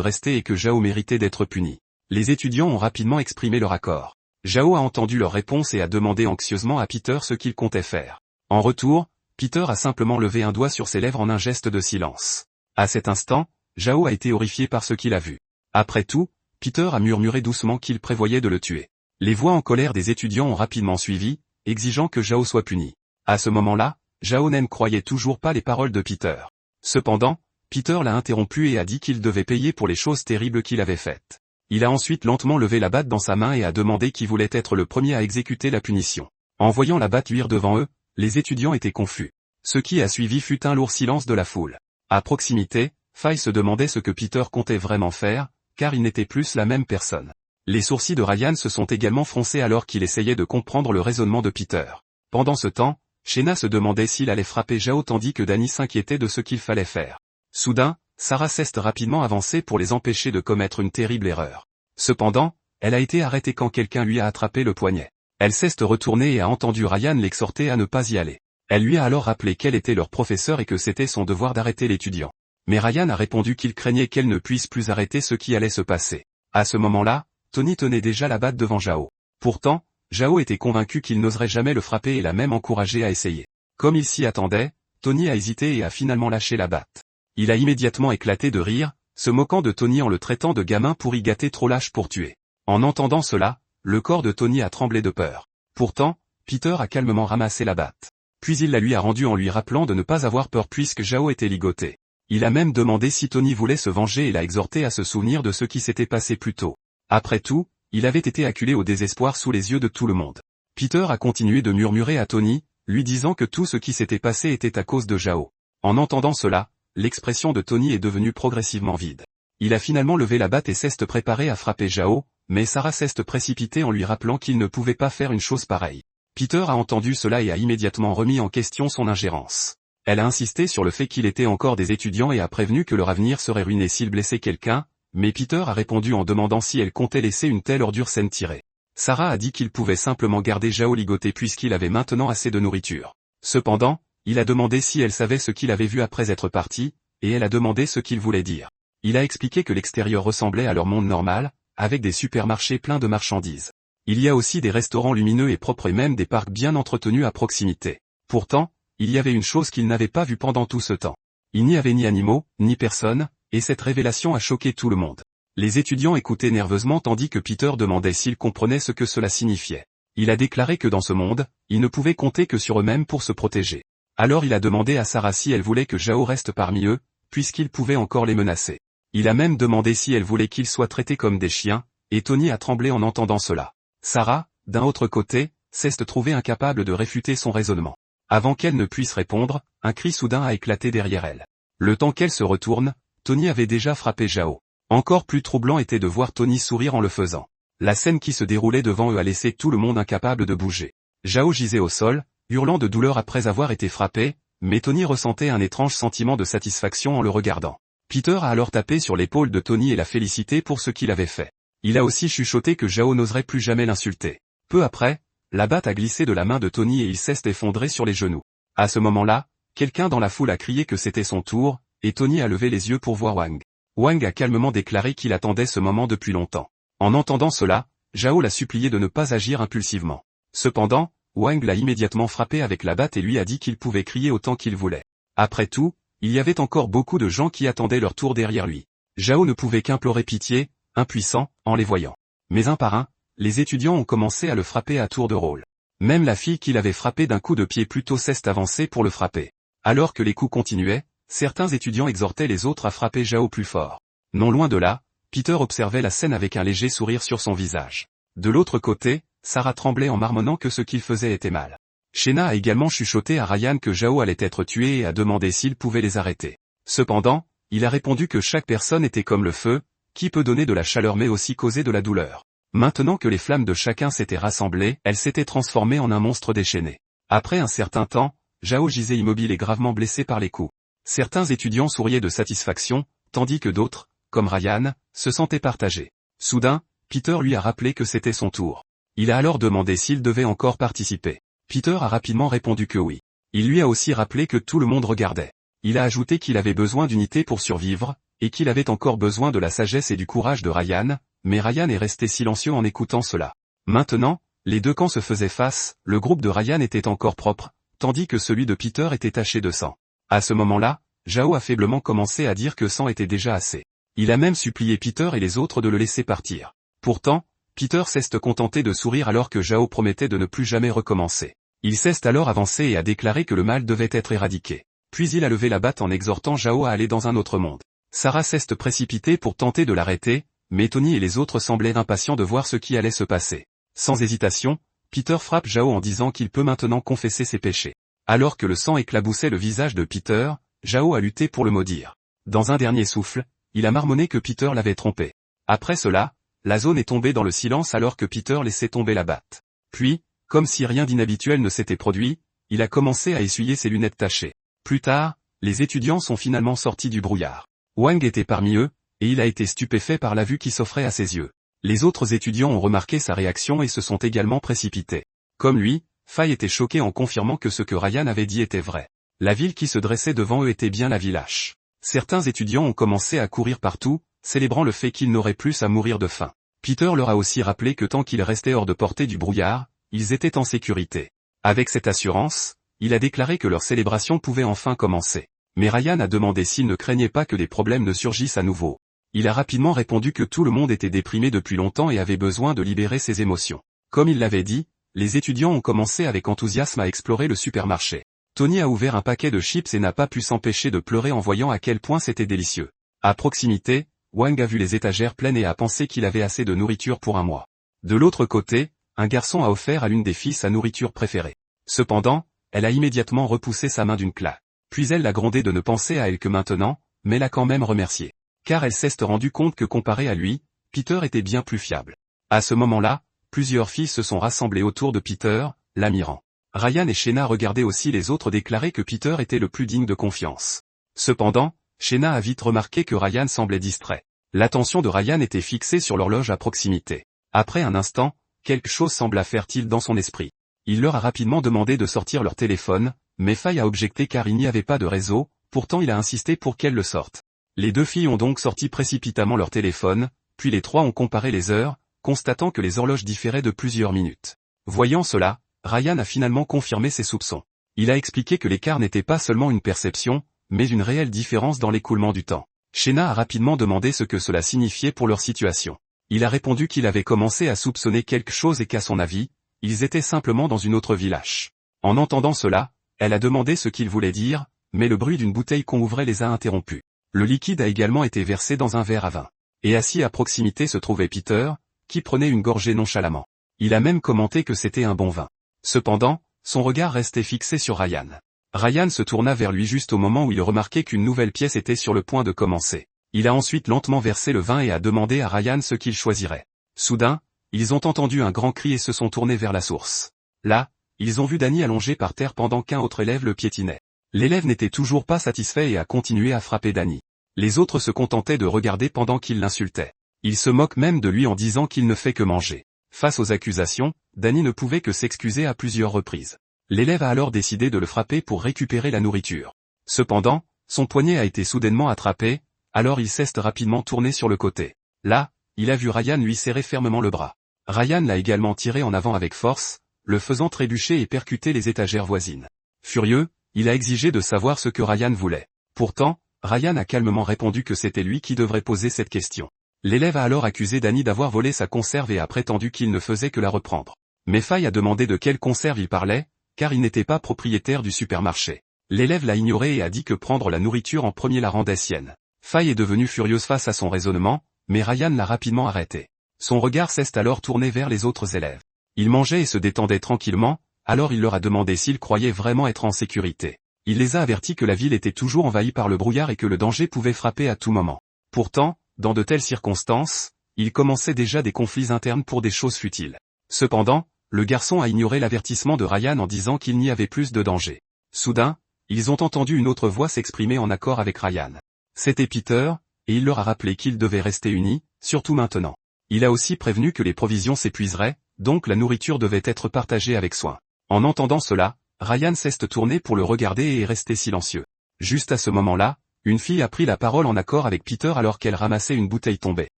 rester et que Zhao méritait d'être puni. Les étudiants ont rapidement exprimé leur accord. Zhao a entendu leur réponse et a demandé anxieusement à Peter ce qu'il comptait faire. En retour, Peter a simplement levé un doigt sur ses lèvres en un geste de silence. À cet instant, Zhao a été horrifié par ce qu'il a vu. Après tout, Peter a murmuré doucement qu'il prévoyait de le tuer. Les voix en colère des étudiants ont rapidement suivi, exigeant que Zhao soit puni. À ce moment-là, Zhao ne croyait toujours pas les paroles de Peter. Cependant, Peter l'a interrompu et a dit qu'il devait payer pour les choses terribles qu'il avait faites. Il a ensuite lentement levé la batte dans sa main et a demandé qui voulait être le premier à exécuter la punition. En voyant la batte luire devant eux, les étudiants étaient confus. Ce qui a suivi fut un lourd silence de la foule. À proximité, Faye se demandait ce que Peter comptait vraiment faire, car il n'était plus la même personne. Les sourcils de Ryan se sont également froncés alors qu'il essayait de comprendre le raisonnement de Peter. Pendant ce temps, Shena se demandait s'il allait frapper Zhao tandis que Danny s'inquiétait de ce qu'il fallait faire. Soudain, Sarah s'est rapidement avancée pour les empêcher de commettre une terrible erreur. Cependant, elle a été arrêtée quand quelqu'un lui a attrapé le poignet. Elle s'est retournée et a entendu Ryan l'exhorter à ne pas y aller. Elle lui a alors rappelé quel était leur professeur et que c'était son devoir d'arrêter l'étudiant. Mais Ryan a répondu qu'il craignait qu'elle ne puisse plus arrêter ce qui allait se passer. À ce moment-là, Tony tenait déjà la batte devant Zhao. Pourtant, Zhao était convaincu qu'il n'oserait jamais le frapper et l'a même encouragé à essayer. Comme il s'y attendait, Tony a hésité et a finalement lâché la batte. Il a immédiatement éclaté de rire, se moquant de Tony en le traitant de gamin pourri gâté trop lâche pour tuer. En entendant cela, le corps de Tony a tremblé de peur. Pourtant, Peter a calmement ramassé la batte. Puis il la lui a rendue en lui rappelant de ne pas avoir peur puisque Zhao était ligoté. Il a même demandé si Tony voulait se venger et l'a exhorté à se souvenir de ce qui s'était passé plus tôt. Après tout, il avait été acculé au désespoir sous les yeux de tout le monde. Peter a continué de murmurer à Tony, lui disant que tout ce qui s'était passé était à cause de Zhao. En entendant cela, l'expression de Tony est devenue progressivement vide. Il a finalement levé la batte et s'est préparé à frapper Zhao, mais Sarah s'est précipitée en lui rappelant qu'il ne pouvait pas faire une chose pareille. Peter a entendu cela et a immédiatement remis en question son ingérence. Elle a insisté sur le fait qu'il était encore des étudiants et a prévenu que leur avenir serait ruiné s'ils blessaient quelqu'un, mais Peter a répondu en demandant si elle comptait laisser une telle ordure saine tirer. Sarah a dit qu'il pouvait simplement garder Zhao ligoté puisqu'il avait maintenant assez de nourriture. Cependant, il a demandé si elle savait ce qu'il avait vu après être parti, et elle a demandé ce qu'il voulait dire. Il a expliqué que l'extérieur ressemblait à leur monde normal, avec des supermarchés pleins de marchandises. Il y a aussi des restaurants lumineux et propres et même des parcs bien entretenus à proximité. Pourtant, il y avait une chose qu'il n'avait pas vue pendant tout ce temps. Il n'y avait ni animaux, ni personne, et cette révélation a choqué tout le monde. Les étudiants écoutaient nerveusement tandis que Peter demandait s'ils comprenaient ce que cela signifiait. Il a déclaré que dans ce monde, ils ne pouvaient compter que sur eux-mêmes pour se protéger. Alors il a demandé à Sarah si elle voulait que Zhao reste parmi eux, puisqu'il pouvait encore les menacer. Il a même demandé si elle voulait qu'ils soient traités comme des chiens, et Tony a tremblé en entendant cela. Sarah, d'un autre côté, s'est trouvée incapable de réfuter son raisonnement. Avant qu'elle ne puisse répondre, un cri soudain a éclaté derrière elle. Le temps qu'elle se retourne, Tony avait déjà frappé Zhao. Encore plus troublant était de voir Tony sourire en le faisant. La scène qui se déroulait devant eux a laissé tout le monde incapable de bouger. Zhao gisait au sol, hurlant de douleur après avoir été frappé, mais Tony ressentait un étrange sentiment de satisfaction en le regardant. Peter a alors tapé sur l'épaule de Tony et l'a félicité pour ce qu'il avait fait. Il a aussi chuchoté que Zhao n'oserait plus jamais l'insulter. Peu après, la batte a glissé de la main de Tony et il s'est effondré sur les genoux. À ce moment-là, quelqu'un dans la foule a crié que c'était son tour, et Tony a levé les yeux pour voir Wang. Wang a calmement déclaré qu'il attendait ce moment depuis longtemps. En entendant cela, Zhao l'a supplié de ne pas agir impulsivement. Cependant, Wang l'a immédiatement frappé avec la batte et lui a dit qu'il pouvait crier autant qu'il voulait. Après tout, il y avait encore beaucoup de gens qui attendaient leur tour derrière lui. Zhao ne pouvait qu'implorer pitié, impuissant, en les voyant. Mais un par un, les étudiants ont commencé à le frapper à tour de rôle. Même la fille qu'il avait frappé d'un coup de pied plus tôt s'est avancée pour le frapper. Alors que les coups continuaient, certains étudiants exhortaient les autres à frapper Zhao plus fort. Non loin de là, Peter observait la scène avec un léger sourire sur son visage. De l'autre côté, Sarah tremblait en marmonnant que ce qu'il faisait était mal. Shena a également chuchoté à Ryan que Zhao allait être tué et a demandé s'il pouvait les arrêter. Cependant, il a répondu que chaque personne était comme le feu, qui peut donner de la chaleur mais aussi causer de la douleur. Maintenant que les flammes de chacun s'étaient rassemblées, elles s'étaient transformées en un monstre déchaîné. Après un certain temps, Zhao gisait immobile et gravement blessé par les coups. Certains étudiants souriaient de satisfaction, tandis que d'autres, comme Ryan, se sentaient partagés. Soudain, Peter lui a rappelé que c'était son tour. Il a alors demandé s'il devait encore participer. Peter a rapidement répondu que oui. Il lui a aussi rappelé que tout le monde regardait. Il a ajouté qu'il avait besoin d'unité pour survivre, et qu'il avait encore besoin de la sagesse et du courage de Ryan, mais Ryan est resté silencieux en écoutant cela. Maintenant, les deux camps se faisaient face, le groupe de Ryan était encore propre, tandis que celui de Peter était taché de sang. À ce moment-là, Zhao a faiblement commencé à dire que sang était déjà assez. Il a même supplié Peter et les autres de le laisser partir. Pourtant, Peter s'est contenté de sourire alors que Zhao promettait de ne plus jamais recommencer. Il s'est alors avancé et a déclaré que le mal devait être éradiqué. Puis il a levé la batte en exhortant Zhao à aller dans un autre monde. Sarah s'est précipitée pour tenter de l'arrêter, mais Tony et les autres semblaient impatients de voir ce qui allait se passer. Sans hésitation, Peter frappe Zhao en disant qu'il peut maintenant confesser ses péchés. Alors que le sang éclaboussait le visage de Peter, Zhao a lutté pour le maudire. Dans un dernier souffle, il a marmonné que Peter l'avait trompé. Après cela, la zone est tombée dans le silence alors que Peter laissait tomber la batte. Puis, comme si rien d'inhabituel ne s'était produit, il a commencé à essuyer ses lunettes tachées. Plus tard, les étudiants sont finalement sortis du brouillard. Wang était parmi eux, et il a été stupéfait par la vue qui s'offrait à ses yeux. Les autres étudiants ont remarqué sa réaction et se sont également précipités. Comme lui, Fai était choqué en confirmant que ce que Ryan avait dit était vrai. La ville qui se dressait devant eux était bien la ville H. Certains étudiants ont commencé à courir partout, célébrant le fait qu'ils n'auraient plus à mourir de faim. Peter leur a aussi rappelé que tant qu'ils restaient hors de portée du brouillard, ils étaient en sécurité. Avec cette assurance, il a déclaré que leur célébration pouvait enfin commencer. Mais Ryan a demandé s'il ne craignait pas que des problèmes ne surgissent à nouveau. Il a rapidement répondu que tout le monde était déprimé depuis longtemps et avait besoin de libérer ses émotions. Comme il l'avait dit, les étudiants ont commencé avec enthousiasme à explorer le supermarché. Tony a ouvert un paquet de chips et n'a pas pu s'empêcher de pleurer en voyant à quel point c'était délicieux. À proximité, Wang a vu les étagères pleines et a pensé qu'il avait assez de nourriture pour un mois. De l'autre côté, un garçon a offert à l'une des filles sa nourriture préférée. Cependant, elle a immédiatement repoussé sa main d'une claque. Puis elle l'a grondé de ne penser à elle que maintenant, mais l'a quand même remercié. Car elle s'est rendue compte que comparé à lui, Peter était bien plus fiable. À ce moment-là, plusieurs filles se sont rassemblées autour de Peter, l'admirant. Ryan et Shena regardaient aussi les autres déclarer que Peter était le plus digne de confiance. Cependant, Shena a vite remarqué que Ryan semblait distrait. L'attention de Ryan était fixée sur l'horloge à proximité. Après un instant, quelque chose sembla faire tilt dans son esprit. Il leur a rapidement demandé de sortir leur téléphone, mais Fai a objecté car il n'y avait pas de réseau, pourtant il a insisté pour qu'elles le sortent. Les deux filles ont donc sorti précipitamment leur téléphone, puis les trois ont comparé les heures, constatant que les horloges différaient de plusieurs minutes. Voyant cela, Ryan a finalement confirmé ses soupçons. Il a expliqué que l'écart n'était pas seulement une perception, mais une réelle différence dans l'écoulement du temps. Shena a rapidement demandé ce que cela signifiait pour leur situation. Il a répondu qu'il avait commencé à soupçonner quelque chose et qu'à son avis, ils étaient simplement dans une autre village. En entendant cela, elle a demandé ce qu'il voulait dire, mais le bruit d'une bouteille qu'on ouvrait les a interrompus. Le liquide a également été versé dans un verre à vin. Et assis à proximité se trouvait Peter, qui prenait une gorgée nonchalamment. Il a même commenté que c'était un bon vin. Cependant, son regard restait fixé sur Ryan. Ryan se tourna vers lui juste au moment où il remarquait qu'une nouvelle pièce était sur le point de commencer. Il a ensuite lentement versé le vin et a demandé à Ryan ce qu'il choisirait. Soudain, ils ont entendu un grand cri et se sont tournés vers la source. Là, ils ont vu Danny allongé par terre pendant qu'un autre élève le piétinait. L'élève n'était toujours pas satisfait et a continué à frapper Danny. Les autres se contentaient de regarder pendant qu'il l'insultait. Ils se moquent même de lui en disant qu'il ne fait que manger. Face aux accusations, Danny ne pouvait que s'excuser à plusieurs reprises. L'élève a alors décidé de le frapper pour récupérer la nourriture. Cependant, son poignet a été soudainement attrapé, alors il s'est rapidement tourné sur le côté. Là, il a vu Ryan lui serrer fermement le bras. Ryan l'a également tiré en avant avec force, le faisant trébucher et percuter les étagères voisines. Furieux, il a exigé de savoir ce que Ryan voulait. Pourtant, Ryan a calmement répondu que c'était lui qui devrait poser cette question. L'élève a alors accusé Danny d'avoir volé sa conserve et a prétendu qu'il ne faisait que la reprendre. Mais Fai a demandé de quelle conserve il parlait, car il n'était pas propriétaire du supermarché. L'élève l'a ignoré et a dit que prendre la nourriture en premier la rendait sienne. Fai est devenue furieuse face à son raisonnement, mais Ryan l'a rapidement arrêté. Son regard s'est alors tourné vers les autres élèves. Ils mangeaient et se détendaient tranquillement, alors il leur a demandé s'ils croyaient vraiment être en sécurité. Il les a avertis que la ville était toujours envahie par le brouillard et que le danger pouvait frapper à tout moment. Pourtant, dans de telles circonstances, il commençait déjà des conflits internes pour des choses futiles. Cependant, le garçon a ignoré l'avertissement de Ryan en disant qu'il n'y avait plus de danger. Soudain, ils ont entendu une autre voix s'exprimer en accord avec Ryan. C'était Peter, et il leur a rappelé qu'ils devaient rester unis, surtout maintenant. Il a aussi prévenu que les provisions s'épuiseraient, donc la nourriture devait être partagée avec soin. En entendant cela, Ryan s'est tourné pour le regarder et est resté silencieux. Juste à ce moment-là, une fille a pris la parole en accord avec Peter alors qu'elle ramassait une bouteille tombée.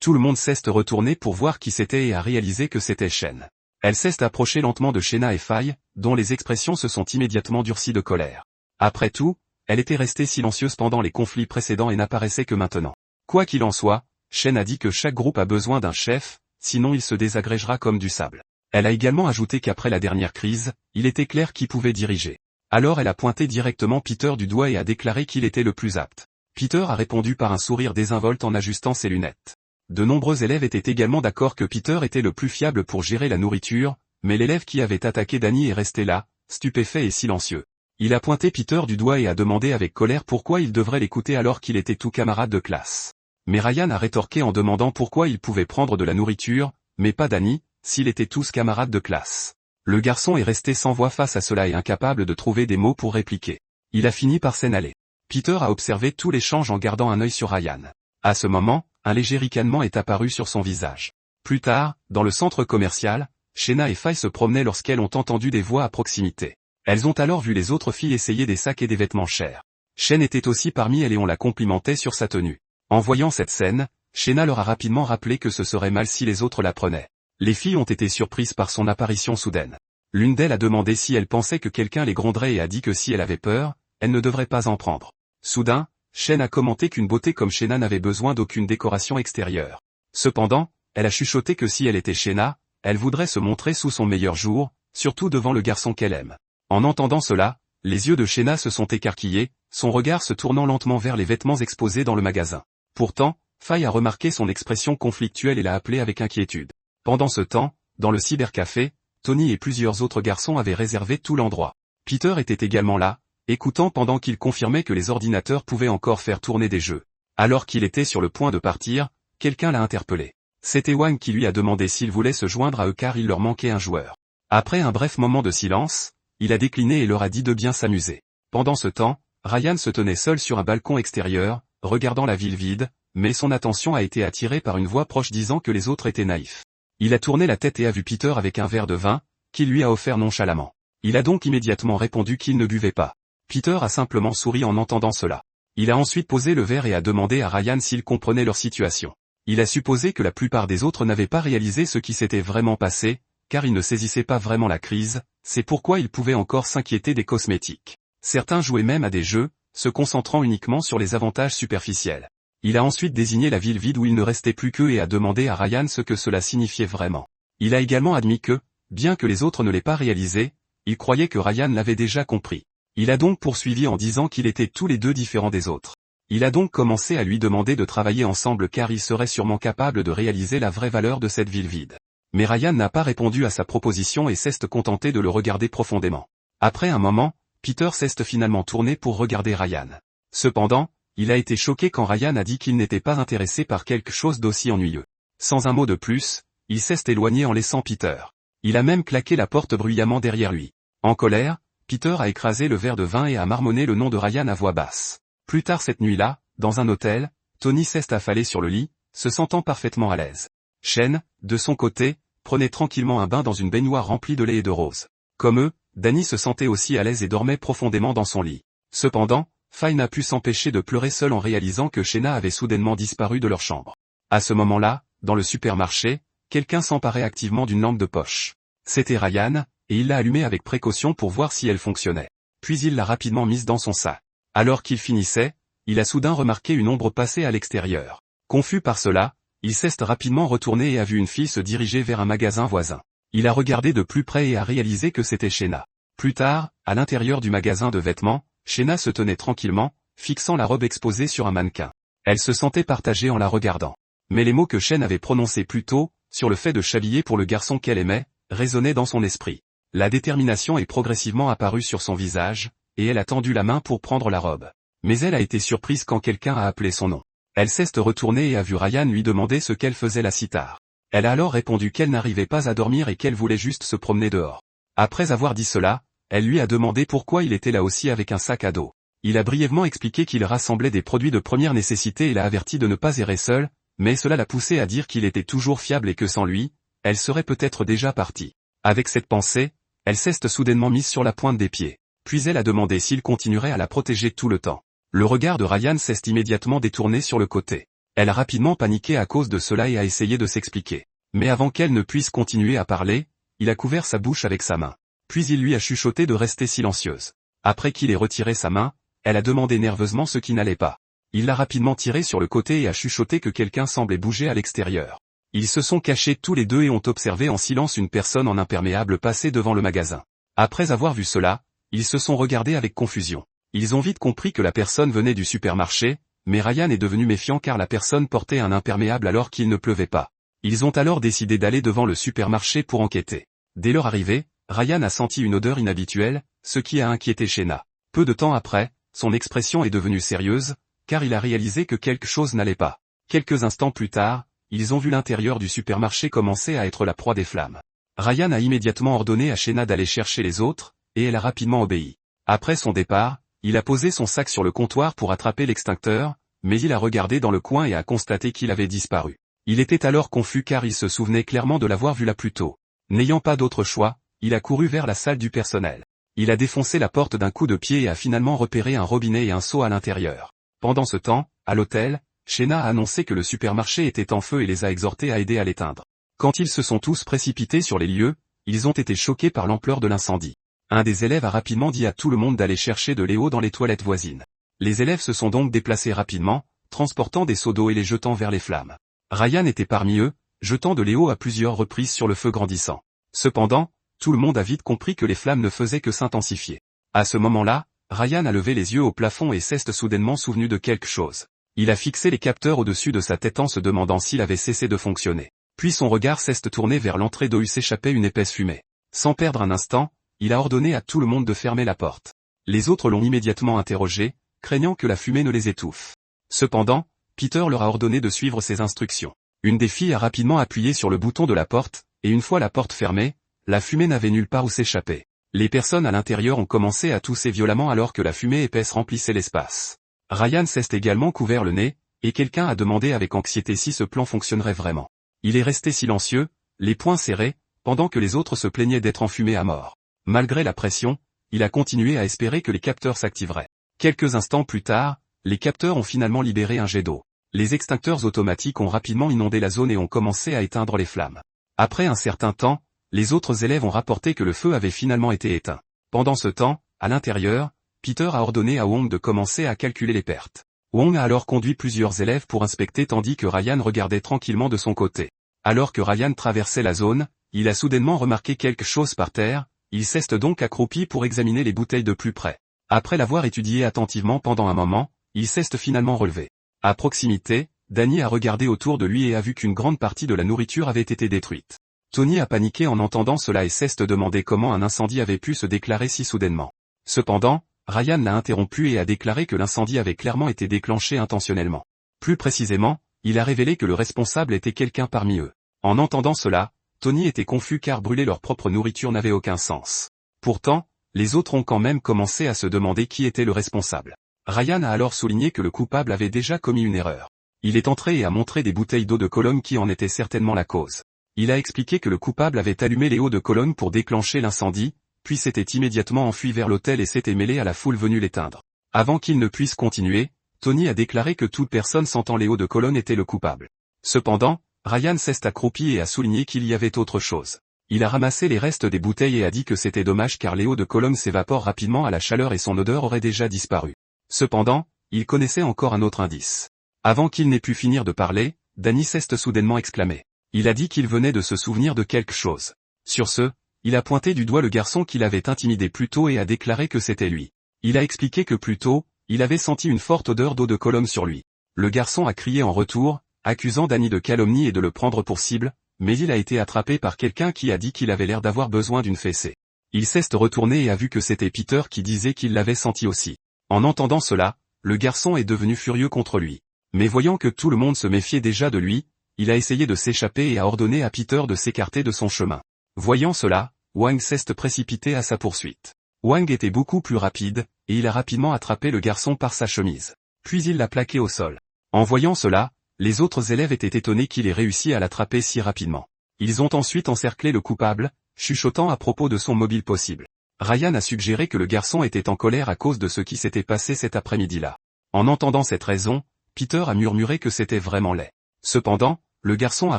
Tout le monde s'est retourné pour voir qui c'était et a réalisé que c'était Shen. Elle s'est approchée lentement de Shayna et Faye, dont les expressions se sont immédiatement durcies de colère. Après tout, elle était restée silencieuse pendant les conflits précédents et n'apparaissait que maintenant. Quoi qu'il en soit, Shen a dit que chaque groupe a besoin d'un chef, sinon il se désagrégera comme du sable. Elle a également ajouté qu'après la dernière crise, il était clair qui pouvait diriger. Alors elle a pointé directement Peter du doigt et a déclaré qu'il était le plus apte. Peter a répondu par un sourire désinvolte en ajustant ses lunettes. De nombreux élèves étaient également d'accord que Peter était le plus fiable pour gérer la nourriture, mais l'élève qui avait attaqué Danny est resté là, stupéfait et silencieux. Il a pointé Peter du doigt et a demandé avec colère pourquoi il devrait l'écouter alors qu'il était tout camarade de classe. Mais Ryan a rétorqué en demandant pourquoi il pouvait prendre de la nourriture, mais pas Danny, s'ils étaient tous camarades de classe. Le garçon est resté sans voix face à cela et incapable de trouver des mots pour répliquer. Il a fini par s'en aller. Peter a observé tout l'échange en gardant un œil sur Ryan. À ce moment, un léger ricanement est apparu sur son visage. Plus tard, dans le centre commercial, Shayna et Faye se promenaient lorsqu'elles ont entendu des voix à proximité. Elles ont alors vu les autres filles essayer des sacs et des vêtements chers. Shen était aussi parmi elles et on la complimentait sur sa tenue. En voyant cette scène, Shayna leur a rapidement rappelé que ce serait mal si les autres la prenaient. Les filles ont été surprises par son apparition soudaine. L'une d'elles a demandé si elle pensait que quelqu'un les gronderait et a dit que si elle avait peur, elle ne devrait pas en prendre. Soudain, Shen a commenté qu'une beauté comme Shayna n'avait besoin d'aucune décoration extérieure. Cependant, elle a chuchoté que si elle était Shayna, elle voudrait se montrer sous son meilleur jour, surtout devant le garçon qu'elle aime. En entendant cela, les yeux de Shayna se sont écarquillés, son regard se tournant lentement vers les vêtements exposés dans le magasin. Pourtant, Faye a remarqué son expression conflictuelle et l'a appelée avec inquiétude. Pendant ce temps, dans le cybercafé, Tony et plusieurs autres garçons avaient réservé tout l'endroit. Peter était également là, écoutant pendant qu'il confirmait que les ordinateurs pouvaient encore faire tourner des jeux. Alors qu'il était sur le point de partir, quelqu'un l'a interpellé. C'était Wang qui lui a demandé s'il voulait se joindre à eux car il leur manquait un joueur. Après un bref moment de silence, il a décliné et leur a dit de bien s'amuser. Pendant ce temps, Ryan se tenait seul sur un balcon extérieur, regardant la ville vide, mais son attention a été attirée par une voix proche disant que les autres étaient naïfs. Il a tourné la tête et a vu Peter avec un verre de vin, qu'il lui a offert nonchalamment. Il a donc immédiatement répondu qu'il ne buvait pas. Peter a simplement souri en entendant cela. Il a ensuite posé le verre et a demandé à Ryan s'il comprenait leur situation. Il a supposé que la plupart des autres n'avaient pas réalisé ce qui s'était vraiment passé, car ils ne saisissaient pas vraiment la crise, c'est pourquoi ils pouvaient encore s'inquiéter des cosmétiques. Certains jouaient même à des jeux, se concentrant uniquement sur les avantages superficiels. Il a ensuite désigné la ville vide où il ne restait plus qu'eux et a demandé à Ryan ce que cela signifiait vraiment. Il a également admis que, bien que les autres ne l'aient pas réalisé, il croyait que Ryan l'avait déjà compris. Il a donc poursuivi en disant qu'ils étaient tous les deux différents des autres. Il a donc commencé à lui demander de travailler ensemble car ils seraient sûrement capables de réaliser la vraie valeur de cette ville vide. Mais Ryan n'a pas répondu à sa proposition et s'est contenté de le regarder profondément. Après un moment, Peter s'est finalement tourné pour regarder Ryan. Cependant, il a été choqué quand Ryan a dit qu'il n'était pas intéressé par quelque chose d'aussi ennuyeux. Sans un mot de plus, il s'est éloigné en laissant Peter. Il a même claqué la porte bruyamment derrière lui. En colère, Peter a écrasé le verre de vin et a marmonné le nom de Ryan à voix basse. Plus tard cette nuit-là, dans un hôtel, Tony s'est affalé sur le lit, se sentant parfaitement à l'aise. Shen, de son côté, prenait tranquillement un bain dans une baignoire remplie de lait et de roses. Comme eux, Danny se sentait aussi à l'aise et dormait profondément dans son lit. Cependant, Faye n'a pu s'empêcher de pleurer seule en réalisant que Shayna avait soudainement disparu de leur chambre. À ce moment-là, dans le supermarché, quelqu'un s'emparait activement d'une lampe de poche. C'était Ryan, et il l'a allumée avec précaution pour voir si elle fonctionnait. Puis il l'a rapidement mise dans son sac. Alors qu'il finissait, il a soudain remarqué une ombre passer à l'extérieur. Confus par cela, il s'est rapidement retourné et a vu une fille se diriger vers un magasin voisin. Il a regardé de plus près et a réalisé que c'était Shayna. Plus tard, à l'intérieur du magasin de vêtements, Shayna se tenait tranquillement, fixant la robe exposée sur un mannequin. Elle se sentait partagée en la regardant. Mais les mots que Shen avait prononcés plus tôt, sur le fait de s'habiller pour le garçon qu'elle aimait, résonnaient dans son esprit. La détermination est progressivement apparue sur son visage, et elle a tendu la main pour prendre la robe. Mais elle a été surprise quand quelqu'un a appelé son nom. Elle s'est retournée et a vu Ryan lui demander ce qu'elle faisait là si tard. Elle a alors répondu qu'elle n'arrivait pas à dormir et qu'elle voulait juste se promener dehors. Après avoir dit cela, elle lui a demandé pourquoi il était là aussi avec un sac à dos. Il a brièvement expliqué qu'il rassemblait des produits de première nécessité et l'a averti de ne pas errer seul, mais cela l'a poussé à dire qu'il était toujours fiable et que sans lui, elle serait peut-être déjà partie. Avec cette pensée, Elle s'est soudainement mise sur la pointe des pieds. Puis elle a demandé s'il continuerait à la protéger tout le temps. Le regard de Ryan s'est immédiatement détourné sur le côté. Elle a rapidement paniqué à cause de cela et a essayé de s'expliquer. Mais avant qu'elle ne puisse continuer à parler, il a couvert sa bouche avec sa main. Puis il lui a chuchoté de rester silencieuse. Après qu'il ait retiré sa main, elle a demandé nerveusement ce qui n'allait pas. Il l'a rapidement tiré sur le côté et a chuchoté que quelqu'un semblait bouger à l'extérieur. Ils se sont cachés tous les deux et ont observé en silence une personne en imperméable passer devant le magasin. Après avoir vu cela, ils se sont regardés avec confusion. Ils ont vite compris que la personne venait du supermarché, mais Ryan est devenu méfiant car la personne portait un imperméable alors qu'il ne pleuvait pas. Ils ont alors décidé d'aller devant le supermarché pour enquêter. Dès leur arrivée, Ryan a senti une odeur inhabituelle, ce qui a inquiété Shayna. Peu de temps après, son expression est devenue sérieuse, car il a réalisé que quelque chose n'allait pas. Quelques instants plus tard, ils ont vu l'intérieur du supermarché commencer à être la proie des flammes. Ryan a immédiatement ordonné à Shayna d'aller chercher les autres, et elle a rapidement obéi. Après son départ, il a posé son sac sur le comptoir pour attraper l'extincteur, mais il a regardé dans le coin et a constaté qu'il avait disparu. Il était alors confus car il se souvenait clairement de l'avoir vu là plus tôt. N'ayant pas d'autre choix, il a couru vers la salle du personnel. Il a défoncé la porte d'un coup de pied et a finalement repéré un robinet et un seau à l'intérieur. Pendant ce temps, à l'hôtel, Shayna a annoncé que le supermarché était en feu et les a exhortés à aider à l'éteindre. Quand ils se sont tous précipités sur les lieux, ils ont été choqués par l'ampleur de l'incendie. Un des élèves a rapidement dit à tout le monde d'aller chercher de l'eau dans les toilettes voisines. Les élèves se sont donc déplacés rapidement, transportant des seaux d'eau et les jetant vers les flammes. Ryan était parmi eux, jetant de l'eau à plusieurs reprises sur le feu grandissant. Cependant, tout le monde a vite compris que les flammes ne faisaient que s'intensifier. À ce moment-là, Ryan a levé les yeux au plafond et s'est soudainement souvenu de quelque chose. Il a fixé les capteurs au-dessus de sa tête en se demandant s'il avait cessé de fonctionner. Puis son regard s'est tourné vers l'entrée d'où s'échappait une épaisse fumée. Sans perdre un instant, il a ordonné à tout le monde de fermer la porte. Les autres l'ont immédiatement interrogé, craignant que la fumée ne les étouffe. Cependant, Peter leur a ordonné de suivre ses instructions. Une des filles a rapidement appuyé sur le bouton de la porte, et une fois la porte fermée, la fumée n'avait nulle part où s'échapper. Les personnes à l'intérieur ont commencé à tousser violemment alors que la fumée épaisse remplissait l'espace. Ryan s'est également couvert le nez, et quelqu'un a demandé avec anxiété si ce plan fonctionnerait vraiment. Il est resté silencieux, les poings serrés, pendant que les autres se plaignaient d'être enfumés à mort. Malgré la pression, il a continué à espérer que les capteurs s'activeraient. Quelques instants plus tard, les capteurs ont finalement libéré un jet d'eau. Les extincteurs automatiques ont rapidement inondé la zone et ont commencé à éteindre les flammes. Après un certain temps, les autres élèves ont rapporté que le feu avait finalement été éteint. Pendant ce temps, à l'intérieur, Peter a ordonné à Wong de commencer à calculer les pertes. Wong a alors conduit plusieurs élèves pour inspecter tandis que Ryan regardait tranquillement de son côté. Alors que Ryan traversait la zone, il a soudainement remarqué quelque chose par terre, il s'est donc accroupi pour examiner les bouteilles de plus près. Après l'avoir étudié attentivement pendant un moment, il s'est finalement relevé. À proximité, Danny a regardé autour de lui et a vu qu'une grande partie de la nourriture avait été détruite. Tony a paniqué en entendant cela et s'est demandé comment un incendie avait pu se déclarer si soudainement. Cependant, Ryan l'a interrompu et a déclaré que l'incendie avait clairement été déclenché intentionnellement. Plus précisément, il a révélé que le responsable était quelqu'un parmi eux. En entendant cela, Tony était confus car brûler leur propre nourriture n'avait aucun sens. Pourtant, les autres ont quand même commencé à se demander qui était le responsable. Ryan a alors souligné que le coupable avait déjà commis une erreur. Il est entré et a montré des bouteilles d'eau de Cologne qui en étaient certainement la cause. Il a expliqué que le coupable avait allumé les eaux de Cologne pour déclencher l'incendie, puis s'était immédiatement enfui vers l'hôtel et s'était mêlé à la foule venue l'éteindre. Avant qu'il ne puisse continuer, Tony a déclaré que toute personne sentant les eaux de Cologne était le coupable. Cependant, Ryan s'est accroupi et a souligné qu'il y avait autre chose. Il a ramassé les restes des bouteilles et a dit que c'était dommage car les eaux de Cologne s'évaporent rapidement à la chaleur et son odeur aurait déjà disparu. Cependant, il connaissait encore un autre indice. Avant qu'il n'ait pu finir de parler, Danny s'est soudainement exclamé. Il a dit qu'il venait de se souvenir de quelque chose. Sur ce, il a pointé du doigt le garçon qu'il avait intimidé plus tôt et a déclaré que c'était lui. Il a expliqué que plus tôt, il avait senti une forte odeur d'eau de Cologne sur lui. Le garçon a crié en retour, accusant Danny de calomnie et de le prendre pour cible, mais il a été attrapé par quelqu'un qui a dit qu'il avait l'air d'avoir besoin d'une fessée. Il s'est retourné et a vu que c'était Peter qui disait qu'il l'avait senti aussi. En entendant cela, le garçon est devenu furieux contre lui. Mais voyant que tout le monde se méfiait déjà de lui, il a essayé de s'échapper et a ordonné à Peter de s'écarter de son chemin. Voyant cela, Wang s'est précipité à sa poursuite. Wang était beaucoup plus rapide, et il a rapidement attrapé le garçon par sa chemise. Puis il l'a plaqué au sol. En voyant cela, les autres élèves étaient étonnés qu'il ait réussi à l'attraper si rapidement. Ils ont ensuite encerclé le coupable, chuchotant à propos de son mobile possible. Ryan a suggéré que le garçon était en colère à cause de ce qui s'était passé cet après-midi-là. En entendant cette raison, Peter a murmuré que c'était vraiment laid. Cependant, le garçon a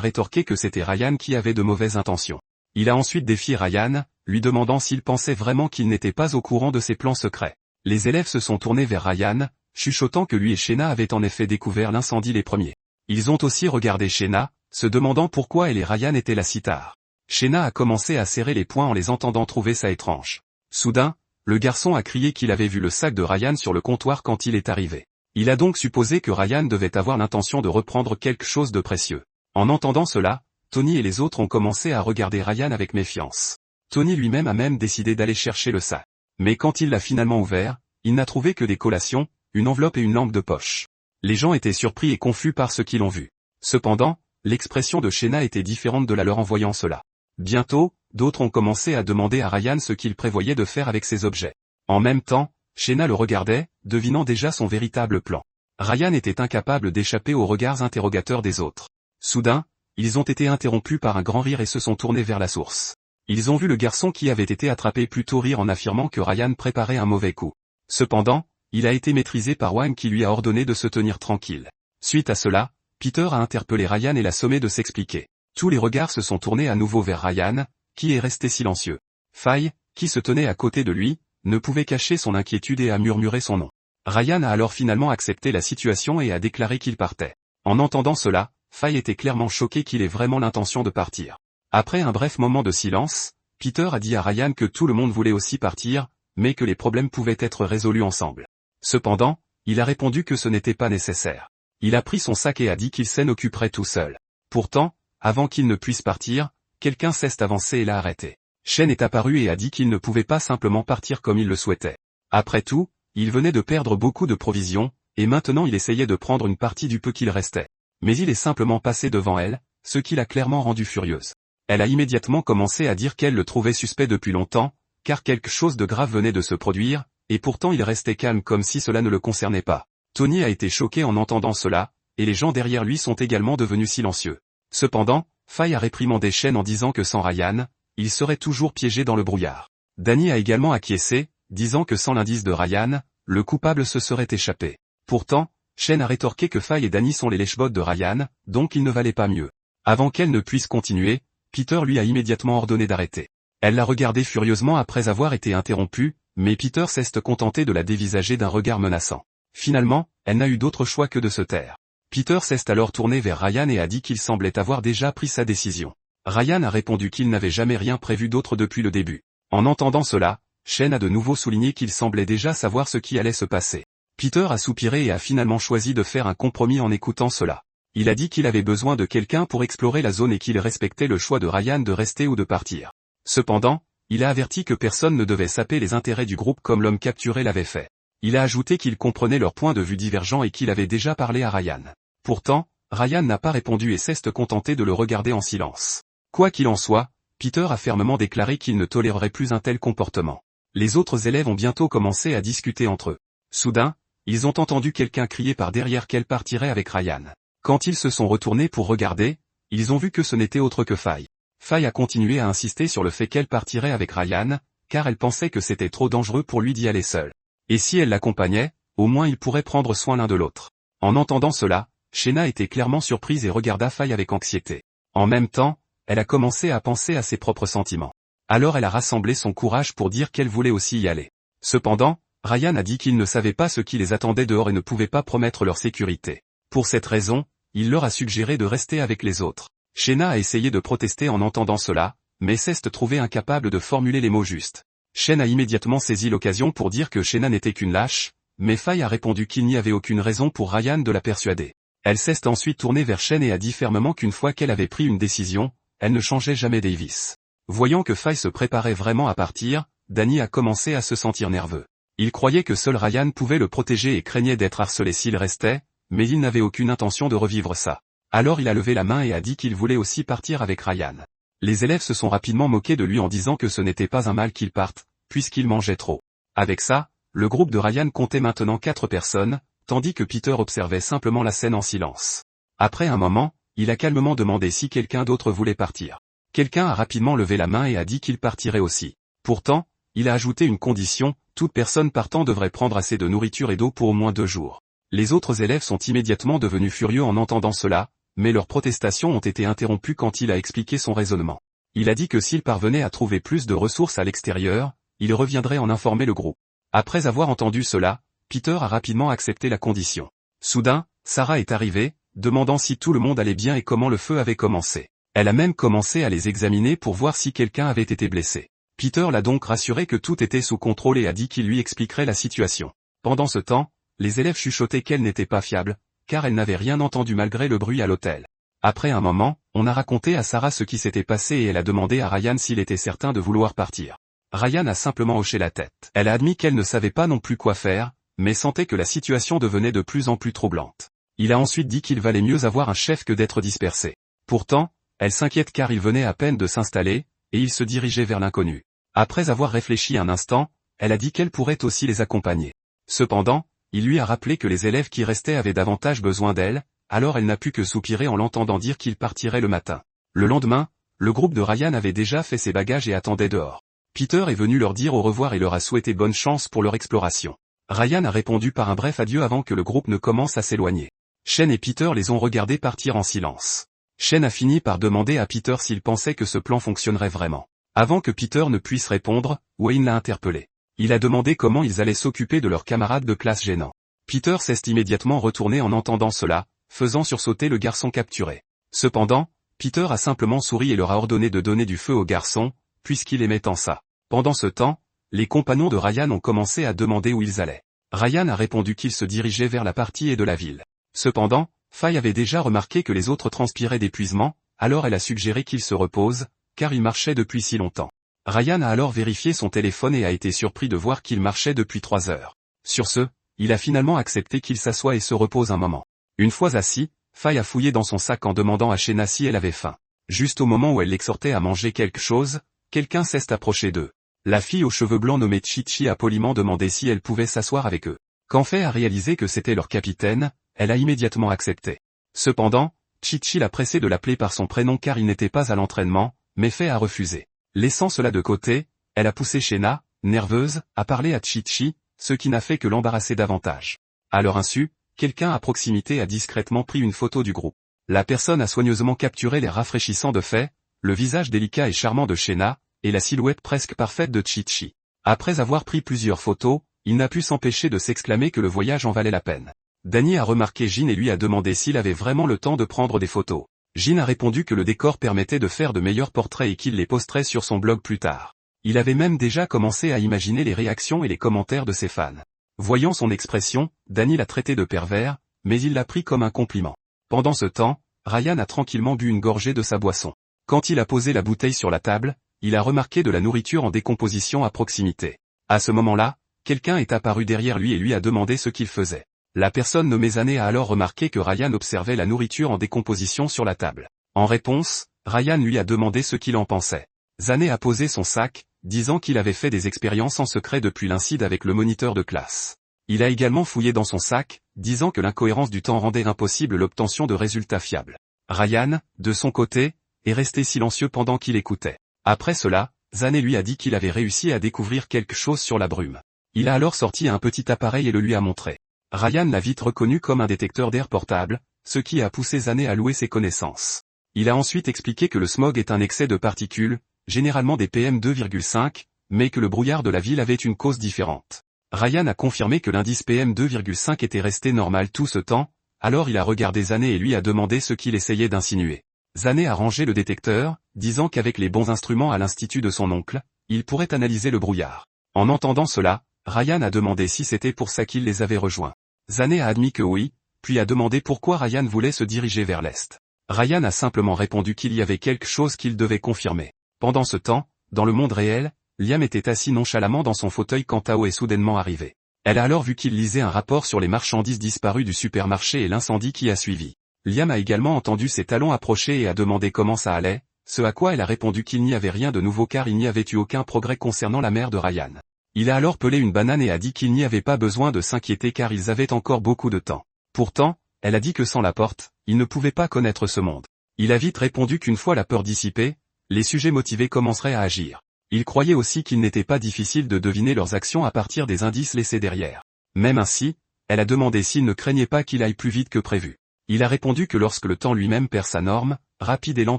rétorqué que c'était Ryan qui avait de mauvaises intentions. Il a ensuite défié Ryan, lui demandant s'il pensait vraiment qu'il n'était pas au courant de ses plans secrets. Les élèves se sont tournés vers Ryan, chuchotant que lui et Shayna avaient en effet découvert l'incendie les premiers. Ils ont aussi regardé Shayna, se demandant pourquoi elle et Ryan étaient là si tard. Shayna a commencé à serrer les poings en les entendant trouver ça étrange. Soudain, le garçon a crié qu'il avait vu le sac de Ryan sur le comptoir quand il est arrivé. Il a donc supposé que Ryan devait avoir l'intention de reprendre quelque chose de précieux. En entendant cela, Tony et les autres ont commencé à regarder Ryan avec méfiance. Tony lui-même a même décidé d'aller chercher le sac. Mais quand il l'a finalement ouvert, il n'a trouvé que des collations, une enveloppe et une lampe de poche. Les gens étaient surpris et confus par ce qu'ils ont vu. Cependant, l'expression de Shayna était différente de la leur en voyant cela. Bientôt, d'autres ont commencé à demander à Ryan ce qu'il prévoyait de faire avec ces objets. En même temps, Shayna le regardait, devinant déjà son véritable plan. Ryan était incapable d'échapper aux regards interrogateurs des autres. Soudain, ils ont été interrompus par un grand rire et se sont tournés vers la source. Ils ont vu le garçon qui avait été attrapé plus tôt rire en affirmant que Ryan préparait un mauvais coup. Cependant, il a été maîtrisé par Wang qui lui a ordonné de se tenir tranquille. Suite à cela, Peter a interpellé Ryan et l'a sommé de s'expliquer. Tous les regards se sont tournés à nouveau vers Ryan, qui est resté silencieux. Faye, qui se tenait à côté de lui, ne pouvait cacher son inquiétude et a murmuré son nom. Ryan a alors finalement accepté la situation et a déclaré qu'il partait. En entendant cela, Faye était clairement choqué qu'il ait vraiment l'intention de partir. Après un bref moment de silence, Peter a dit à Ryan que tout le monde voulait aussi partir, mais que les problèmes pouvaient être résolus ensemble. Cependant, il a répondu que ce n'était pas nécessaire. Il a pris son sac et a dit qu'il s'en occuperait tout seul. Pourtant, avant qu'il ne puisse partir, quelqu'un s'est avancé et l'a arrêté. Shen est apparu et a dit qu'il ne pouvait pas simplement partir comme il le souhaitait. Après tout, il venait de perdre beaucoup de provisions, et maintenant il essayait de prendre une partie du peu qu'il restait. Mais il est simplement passé devant elle, ce qui l'a clairement rendue furieuse. Elle a immédiatement commencé à dire qu'elle le trouvait suspect depuis longtemps, car quelque chose de grave venait de se produire, et pourtant il restait calme comme si cela ne le concernait pas. Tony a été choqué en entendant cela, et les gens derrière lui sont également devenus silencieux. Cependant, Faye a réprimandé Shen en disant que sans Ryan, il serait toujours piégé dans le brouillard. Danny a également acquiescé, disant que sans l'indice de Ryan, le coupable se serait échappé. Pourtant, Shen a rétorqué que Faye et Danny sont les lèche-bottes de Ryan, donc il ne valait pas mieux. Avant qu'elle ne puisse continuer, Peter lui a immédiatement ordonné d'arrêter. Elle l'a regardé furieusement après avoir été interrompue, mais Peter s'est contenté de la dévisager d'un regard menaçant. Finalement, elle n'a eu d'autre choix que de se taire. Peter s'est alors tourné vers Ryan et a dit qu'il semblait avoir déjà pris sa décision. Ryan a répondu qu'il n'avait jamais rien prévu d'autre depuis le début. En entendant cela, Shen a de nouveau souligné qu'il semblait déjà savoir ce qui allait se passer. Peter a soupiré et a finalement choisi de faire un compromis en écoutant cela. Il a dit qu'il avait besoin de quelqu'un pour explorer la zone et qu'il respectait le choix de Ryan de rester ou de partir. Cependant, il a averti que personne ne devait saper les intérêts du groupe comme l'homme capturé l'avait fait. Il a ajouté qu'il comprenait leurs points de vue divergents et qu'il avait déjà parlé à Ryan. Pourtant, Ryan n'a pas répondu et s'est contenté de le regarder en silence. Quoi qu'il en soit, Peter a fermement déclaré qu'il ne tolérerait plus un tel comportement. Les autres élèves ont bientôt commencé à discuter entre eux. Soudain, ils ont entendu quelqu'un crier par derrière qu'elle partirait avec Ryan. Quand ils se sont retournés pour regarder, ils ont vu que ce n'était autre que Faye. Faye a continué à insister sur le fait qu'elle partirait avec Ryan, car elle pensait que c'était trop dangereux pour lui d'y aller seul. Et si elle l'accompagnait, au moins ils pourraient prendre soin l'un de l'autre. En entendant cela, Shayna était clairement surprise et regarda Faye avec anxiété. En même temps, elle a commencé à penser à ses propres sentiments. Alors elle a rassemblé son courage pour dire qu'elle voulait aussi y aller. Cependant, Ryan a dit qu'il ne savait pas ce qui les attendait dehors et ne pouvait pas promettre leur sécurité. Pour cette raison, il leur a suggéré de rester avec les autres. Shayna a essayé de protester en entendant cela, mais s'est trouvée incapable de formuler les mots justes. Shen a immédiatement saisi l'occasion pour dire que Shayna n'était qu'une lâche, mais Faye a répondu qu'il n'y avait aucune raison pour Ryan de la persuader. Elle s'est ensuite tournée vers Shen et a dit fermement qu'une fois qu'elle avait pris une décision, elle ne changeait jamais Davis. Voyant que Faye se préparait vraiment à partir, Danny a commencé à se sentir nerveux. Il croyait que seul Ryan pouvait le protéger et craignait d'être harcelé s'il restait, mais il n'avait aucune intention de revivre ça. Alors il a levé la main et a dit qu'il voulait aussi partir avec Ryan. Les élèves se sont rapidement moqués de lui en disant que ce n'était pas un mal qu'il parte, puisqu'il mangeait trop. Avec ça, le groupe de Ryan comptait maintenant 4 personnes, tandis que Peter observait simplement la scène en silence. Après un moment, il a calmement demandé si quelqu'un d'autre voulait partir. Quelqu'un a rapidement levé la main et a dit qu'il partirait aussi. Pourtant, il a ajouté une condition, toute personne partant devrait prendre assez de nourriture et d'eau pour au moins 2 jours. Les autres élèves sont immédiatement devenus furieux en entendant cela, mais leurs protestations ont été interrompues quand il a expliqué son raisonnement. Il a dit que s'il parvenait à trouver plus de ressources à l'extérieur, il reviendrait en informer le groupe. Après avoir entendu cela, Peter a rapidement accepté la condition. Soudain, Sarah est arrivée, demandant si tout le monde allait bien et comment le feu avait commencé. Elle a même commencé à les examiner pour voir si quelqu'un avait été blessé. Peter l'a donc rassuré que tout était sous contrôle et a dit qu'il lui expliquerait la situation. Pendant ce temps, les élèves chuchotaient qu'elle n'était pas fiable, car elle n'avait rien entendu malgré le bruit à l'hôtel. Après un moment, on a raconté à Sarah ce qui s'était passé et elle a demandé à Ryan s'il était certain de vouloir partir. Ryan a simplement hoché la tête. Elle a admis qu'elle ne savait pas non plus quoi faire, mais sentait que la situation devenait de plus en plus troublante. Il a ensuite dit qu'il valait mieux avoir un chef que d'être dispersé. Pourtant, elle s'inquiète car il venait à peine de s'installer, et il se dirigeait vers l'inconnu. Après avoir réfléchi un instant, elle a dit qu'elle pourrait aussi les accompagner. Cependant, il lui a rappelé que les élèves qui restaient avaient davantage besoin d'elle, alors elle n'a pu que soupirer en l'entendant dire qu'il partirait le matin. Le lendemain, le groupe de Ryan avait déjà fait ses bagages et attendait dehors. Peter est venu leur dire au revoir et leur a souhaité bonne chance pour leur exploration. Ryan a répondu par un bref adieu avant que le groupe ne commence à s'éloigner. Shane et Peter les ont regardés partir en silence. Shane a fini par demander à Peter s'il pensait que ce plan fonctionnerait vraiment. Avant que Peter ne puisse répondre, Wayne l'a interpellé. Il a demandé comment ils allaient s'occuper de leurs camarades de classe gênants. Peter s'est immédiatement retourné en entendant cela, faisant sursauter le garçon capturé. Cependant, Peter a simplement souri et leur a ordonné de donner du feu au garçon, puisqu'il aimait tant ça. Pendant ce temps, les compagnons de Ryan ont commencé à demander où ils allaient. Ryan a répondu qu'il se dirigeait vers la partie et de la ville. Cependant, Faye avait déjà remarqué que les autres transpiraient d'épuisement, alors elle a suggéré qu'ils se reposent, car ils marchaient depuis si longtemps. Ryan a alors vérifié son téléphone et a été surpris de voir qu'il marchait depuis 3 heures. Sur ce, il a finalement accepté qu'il s'assoie et se repose un moment. Une fois assis, Faye a fouillé dans son sac en demandant à Shena si elle avait faim. Juste au moment où elle l'exhortait à manger quelque chose, quelqu'un s'est approché d'eux. La fille aux cheveux blancs nommée Chi-Chi a poliment demandé si elle pouvait s'asseoir avec eux. Quand Faye a réalisé que c'était leur capitaine, elle a immédiatement accepté. Cependant, Chi-Chi l'a pressé de l'appeler par son prénom car il n'était pas à l'entraînement, mais Faye a refusé. Laissant cela de côté, elle a poussé Shena, nerveuse, à parler à Chi-Chi, ce qui n'a fait que l'embarrasser davantage. À leur insu, quelqu'un à proximité a discrètement pris une photo du groupe. La personne a soigneusement capturé les rafraîchissants de Faye, le visage délicat et charmant de Shena, et la silhouette presque parfaite de Chi-Chi. Après avoir pris plusieurs photos, il n'a pu s'empêcher de s'exclamer que le voyage en valait la peine. Danny a remarqué Jin et lui a demandé s'il avait vraiment le temps de prendre des photos. Jin a répondu que le décor permettait de faire de meilleurs portraits et qu'il les posterait sur son blog plus tard. Il avait même déjà commencé à imaginer les réactions et les commentaires de ses fans. Voyant son expression, Danny l'a traité de pervers, mais il l'a pris comme un compliment. Pendant ce temps, Ryan a tranquillement bu une gorgée de sa boisson. Quand il a posé la bouteille sur la table, il a remarqué de la nourriture en décomposition à proximité. À ce moment-là, quelqu'un est apparu derrière lui et lui a demandé ce qu'il faisait. La personne nommée Zané a alors remarqué que Ryan observait la nourriture en décomposition sur la table. En réponse, Ryan lui a demandé ce qu'il en pensait. Zané a posé son sac, disant qu'il avait fait des expériences en secret depuis l'incide avec le moniteur de classe. Il a également fouillé dans son sac, disant que l'incohérence du temps rendait impossible l'obtention de résultats fiables. Ryan, de son côté, est resté silencieux pendant qu'il écoutait. Après cela, Zané lui a dit qu'il avait réussi à découvrir quelque chose sur la brume. Il a alors sorti un petit appareil et le lui a montré. Ryan l'a vite reconnu comme un détecteur d'air portable, ce qui a poussé Zané à louer ses connaissances. Il a ensuite expliqué que le smog est un excès de particules, généralement des PM2,5, mais que le brouillard de la ville avait une cause différente. Ryan a confirmé que l'indice PM2,5 était resté normal tout ce temps, alors il a regardé Zané et lui a demandé ce qu'il essayait d'insinuer. Zané a rangé le détecteur, disant qu'avec les bons instruments à l'institut de son oncle, il pourrait analyser le brouillard. En entendant cela, Ryan a demandé si c'était pour ça qu'il les avait rejoints. Zané a admis que oui, puis a demandé pourquoi Ryan voulait se diriger vers l'est. Ryan a simplement répondu qu'il y avait quelque chose qu'il devait confirmer. Pendant ce temps, dans le monde réel, Liam était assis nonchalamment dans son fauteuil quand Tao est soudainement arrivé. Elle a alors vu qu'il lisait un rapport sur les marchandises disparues du supermarché et l'incendie qui a suivi. Liam a également entendu ses talons approcher et a demandé comment ça allait, ce à quoi elle a répondu qu'il n'y avait rien de nouveau car il n'y avait eu aucun progrès concernant la mère de Ryan. Il a alors pelé une banane et a dit qu'il n'y avait pas besoin de s'inquiéter car ils avaient encore beaucoup de temps. Pourtant, elle a dit que sans la porte, il ne pouvait pas connaître ce monde. Il a vite répondu qu'une fois la peur dissipée, Les sujets motivés commenceraient à agir. Ils croyaient aussi qu'il n'était pas difficile de deviner leurs actions à partir des indices laissés derrière. Même ainsi, elle a demandé s'il ne craignait pas qu'il aille plus vite que prévu. Il a répondu que lorsque le temps lui-même perd sa norme, rapide et lent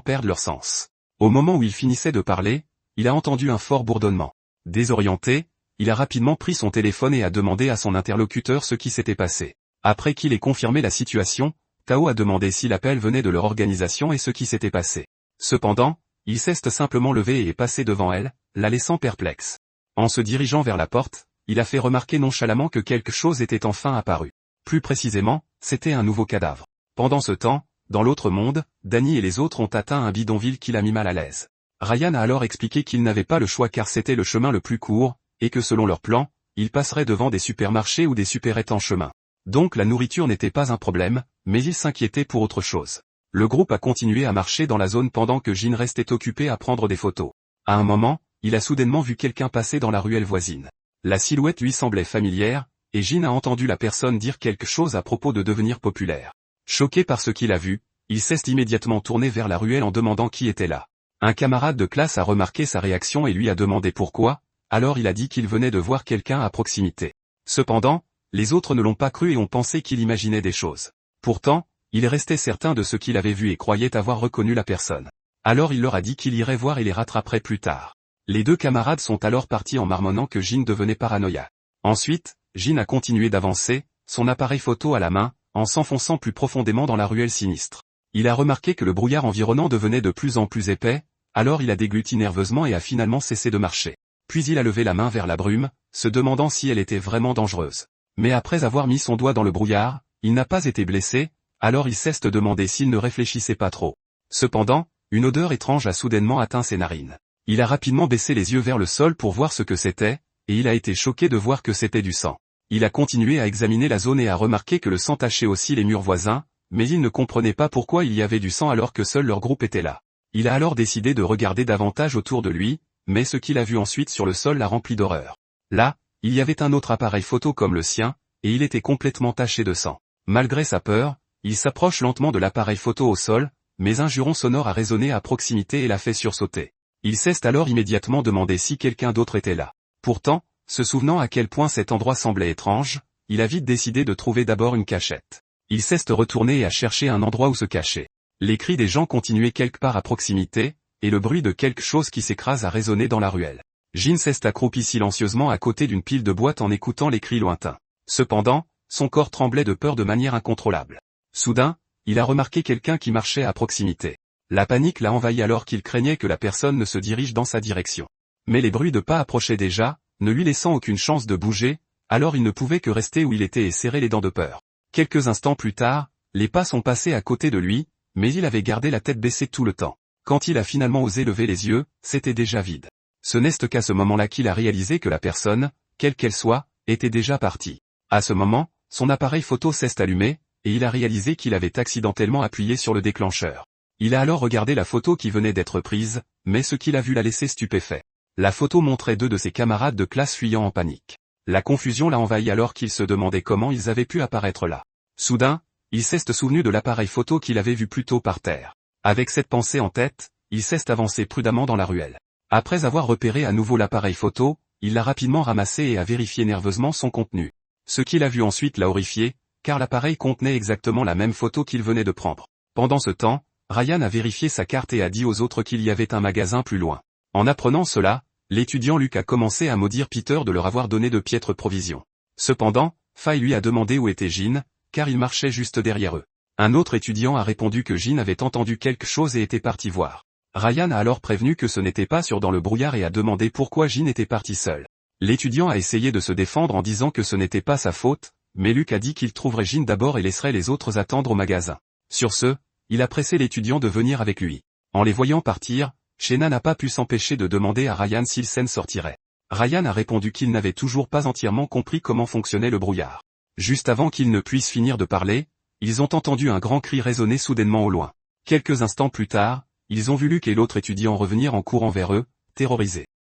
perdent leur sens. Au moment où il finissait de parler, il a entendu un fort bourdonnement. Désorienté, il a rapidement pris son téléphone et a demandé à son interlocuteur ce qui s'était passé. Après qu'il ait confirmé la situation, Tao a demandé si l'appel venait de leur organisation et ce qui s'était passé. Cependant, il s'est simplement levé et est passé devant elle, la laissant perplexe. En se dirigeant vers la porte, il a fait remarquer nonchalamment que quelque chose était enfin apparu. Plus précisément, c'était un nouveau cadavre. Pendant ce temps, dans l'autre monde, Danny et les autres ont atteint un bidonville qui l'a mis mal à l'aise. Ryan a alors expliqué qu'ils n'avaient pas le choix car c'était le chemin le plus court, et que selon leur plan, ils passeraient devant des supermarchés ou des supérettes en chemin. Donc la nourriture n'était pas un problème, mais ils s'inquiétaient pour autre chose. Le groupe a continué à marcher dans la zone pendant que Jin restait occupé à prendre des photos. À un moment, il a soudainement vu quelqu'un passer dans la ruelle voisine. La silhouette lui semblait familière, et Jin a entendu la personne dire quelque chose à propos de devenir populaire. Choqué par ce qu'il a vu, il s'est immédiatement tourné vers la ruelle en demandant qui était là. Un camarade de classe a remarqué sa réaction et lui a demandé pourquoi, alors il a dit qu'il venait de voir quelqu'un à proximité. Cependant, les autres ne l'ont pas cru et ont pensé qu'il imaginait des choses. Pourtant, il restait certain de ce qu'il avait vu et croyait avoir reconnu la personne. Alors il leur a dit qu'il irait voir et les rattraperait plus tard. Les deux camarades sont alors partis en marmonnant que Jin devenait paranoïaque. Ensuite, Jin a continué d'avancer, son appareil photo à la main, en s'enfonçant plus profondément dans la ruelle sinistre. Il a remarqué que le brouillard environnant devenait de plus en plus épais, alors il a dégluti nerveusement et a finalement cessé de marcher. Puis il a levé la main vers la brume, se demandant si elle était vraiment dangereuse. Mais après avoir mis son doigt dans le brouillard, il n'a pas été blessé, alors il s'est demandé s'il ne réfléchissait pas trop. Cependant, une odeur étrange a soudainement atteint ses narines. Il a rapidement baissé les yeux vers le sol pour voir ce que c'était, et il a été choqué de voir que c'était du sang. Il a continué à examiner la zone et a remarqué que le sang tachait aussi les murs voisins, mais il ne comprenait pas pourquoi il y avait du sang alors que seul leur groupe était là. Il a alors décidé de regarder davantage autour de lui, mais ce qu'il a vu ensuite sur le sol l'a rempli d'horreur. Là, il y avait un autre appareil photo comme le sien, et il était complètement taché de sang. Malgré sa peur, il s'approche lentement de l'appareil photo au sol, mais un juron sonore a résonné à proximité et l'a fait sursauter. Il s'est alors immédiatement demandé si quelqu'un d'autre était là. Pourtant, se souvenant à quel point cet endroit semblait étrange, il a vite décidé de trouver d'abord une cachette. Il s'est retourné et a cherché un endroit où se cacher. Les cris des gens continuaient quelque part à proximité, et le bruit de quelque chose qui s'écrase a résonné dans la ruelle. Jin s'est accroupi silencieusement à côté d'une pile de boîtes en écoutant les cris lointains. Cependant, son corps tremblait de peur de manière incontrôlable. Soudain, il a remarqué quelqu'un qui marchait à proximité. La panique l'a envahi alors qu'il craignait que la personne ne se dirige dans sa direction. Mais les bruits de pas approchaient déjà, ne lui laissant aucune chance de bouger, alors il ne pouvait que rester où il était et serrer les dents de peur. Quelques instants plus tard, les pas sont passés à côté de lui, mais il avait gardé la tête baissée tout le temps. Quand il a finalement osé lever les yeux, c'était déjà vide. Ce n'est qu'à ce moment-là qu'il a réalisé que la personne, quelle qu'elle soit, était déjà partie. À ce moment, son appareil photo s'est allumé, et il a réalisé qu'il avait accidentellement appuyé sur le déclencheur. Il a alors regardé la photo qui venait d'être prise, mais ce qu'il a vu l'a laissé stupéfait. La photo montrait deux de ses camarades de classe fuyant en panique. La confusion l'a envahi alors qu'il se demandait comment ils avaient pu apparaître là. Soudain, il s'est souvenu de l'appareil photo qu'il avait vu plus tôt par terre. Avec cette pensée en tête, il s'est avancé prudemment dans la ruelle. Après avoir repéré à nouveau l'appareil photo, il l'a rapidement ramassé et a vérifié nerveusement son contenu. Ce qu'il a vu ensuite l'a horrifié, car l'appareil contenait exactement la même photo qu'il venait de prendre. Pendant ce temps, Ryan a vérifié sa carte et a dit aux autres qu'il y avait un magasin plus loin. En apprenant cela, l'étudiant Luc a commencé à maudire Peter de leur avoir donné de piètres provisions. Cependant, Fai lui a demandé où était Jin, car il marchait juste derrière eux. Un autre étudiant a répondu que Jin avait entendu quelque chose et était parti voir. Ryan a alors prévenu que ce n'était pas sûr dans le brouillard et a demandé pourquoi Jin était parti seul. L'étudiant a essayé de se défendre en disant que ce n'était pas sa faute, mais Luc a dit qu'il trouverait Jin d'abord et laisserait les autres attendre au magasin. Sur ce, il a pressé l'étudiant de venir avec lui. En les voyant partir, Shena n'a pas pu s'empêcher de demander à Ryan s'il s'en sortirait. Ryan a répondu qu'il n'avait toujours pas entièrement compris comment fonctionnait le brouillard. Juste avant qu'il ne puisse finir de parler, ils ont entendu un grand cri résonner soudainement au loin. Quelques instants plus tard, ils ont vu Luc et l'autre étudiant revenir en courant vers eux, terrorisés.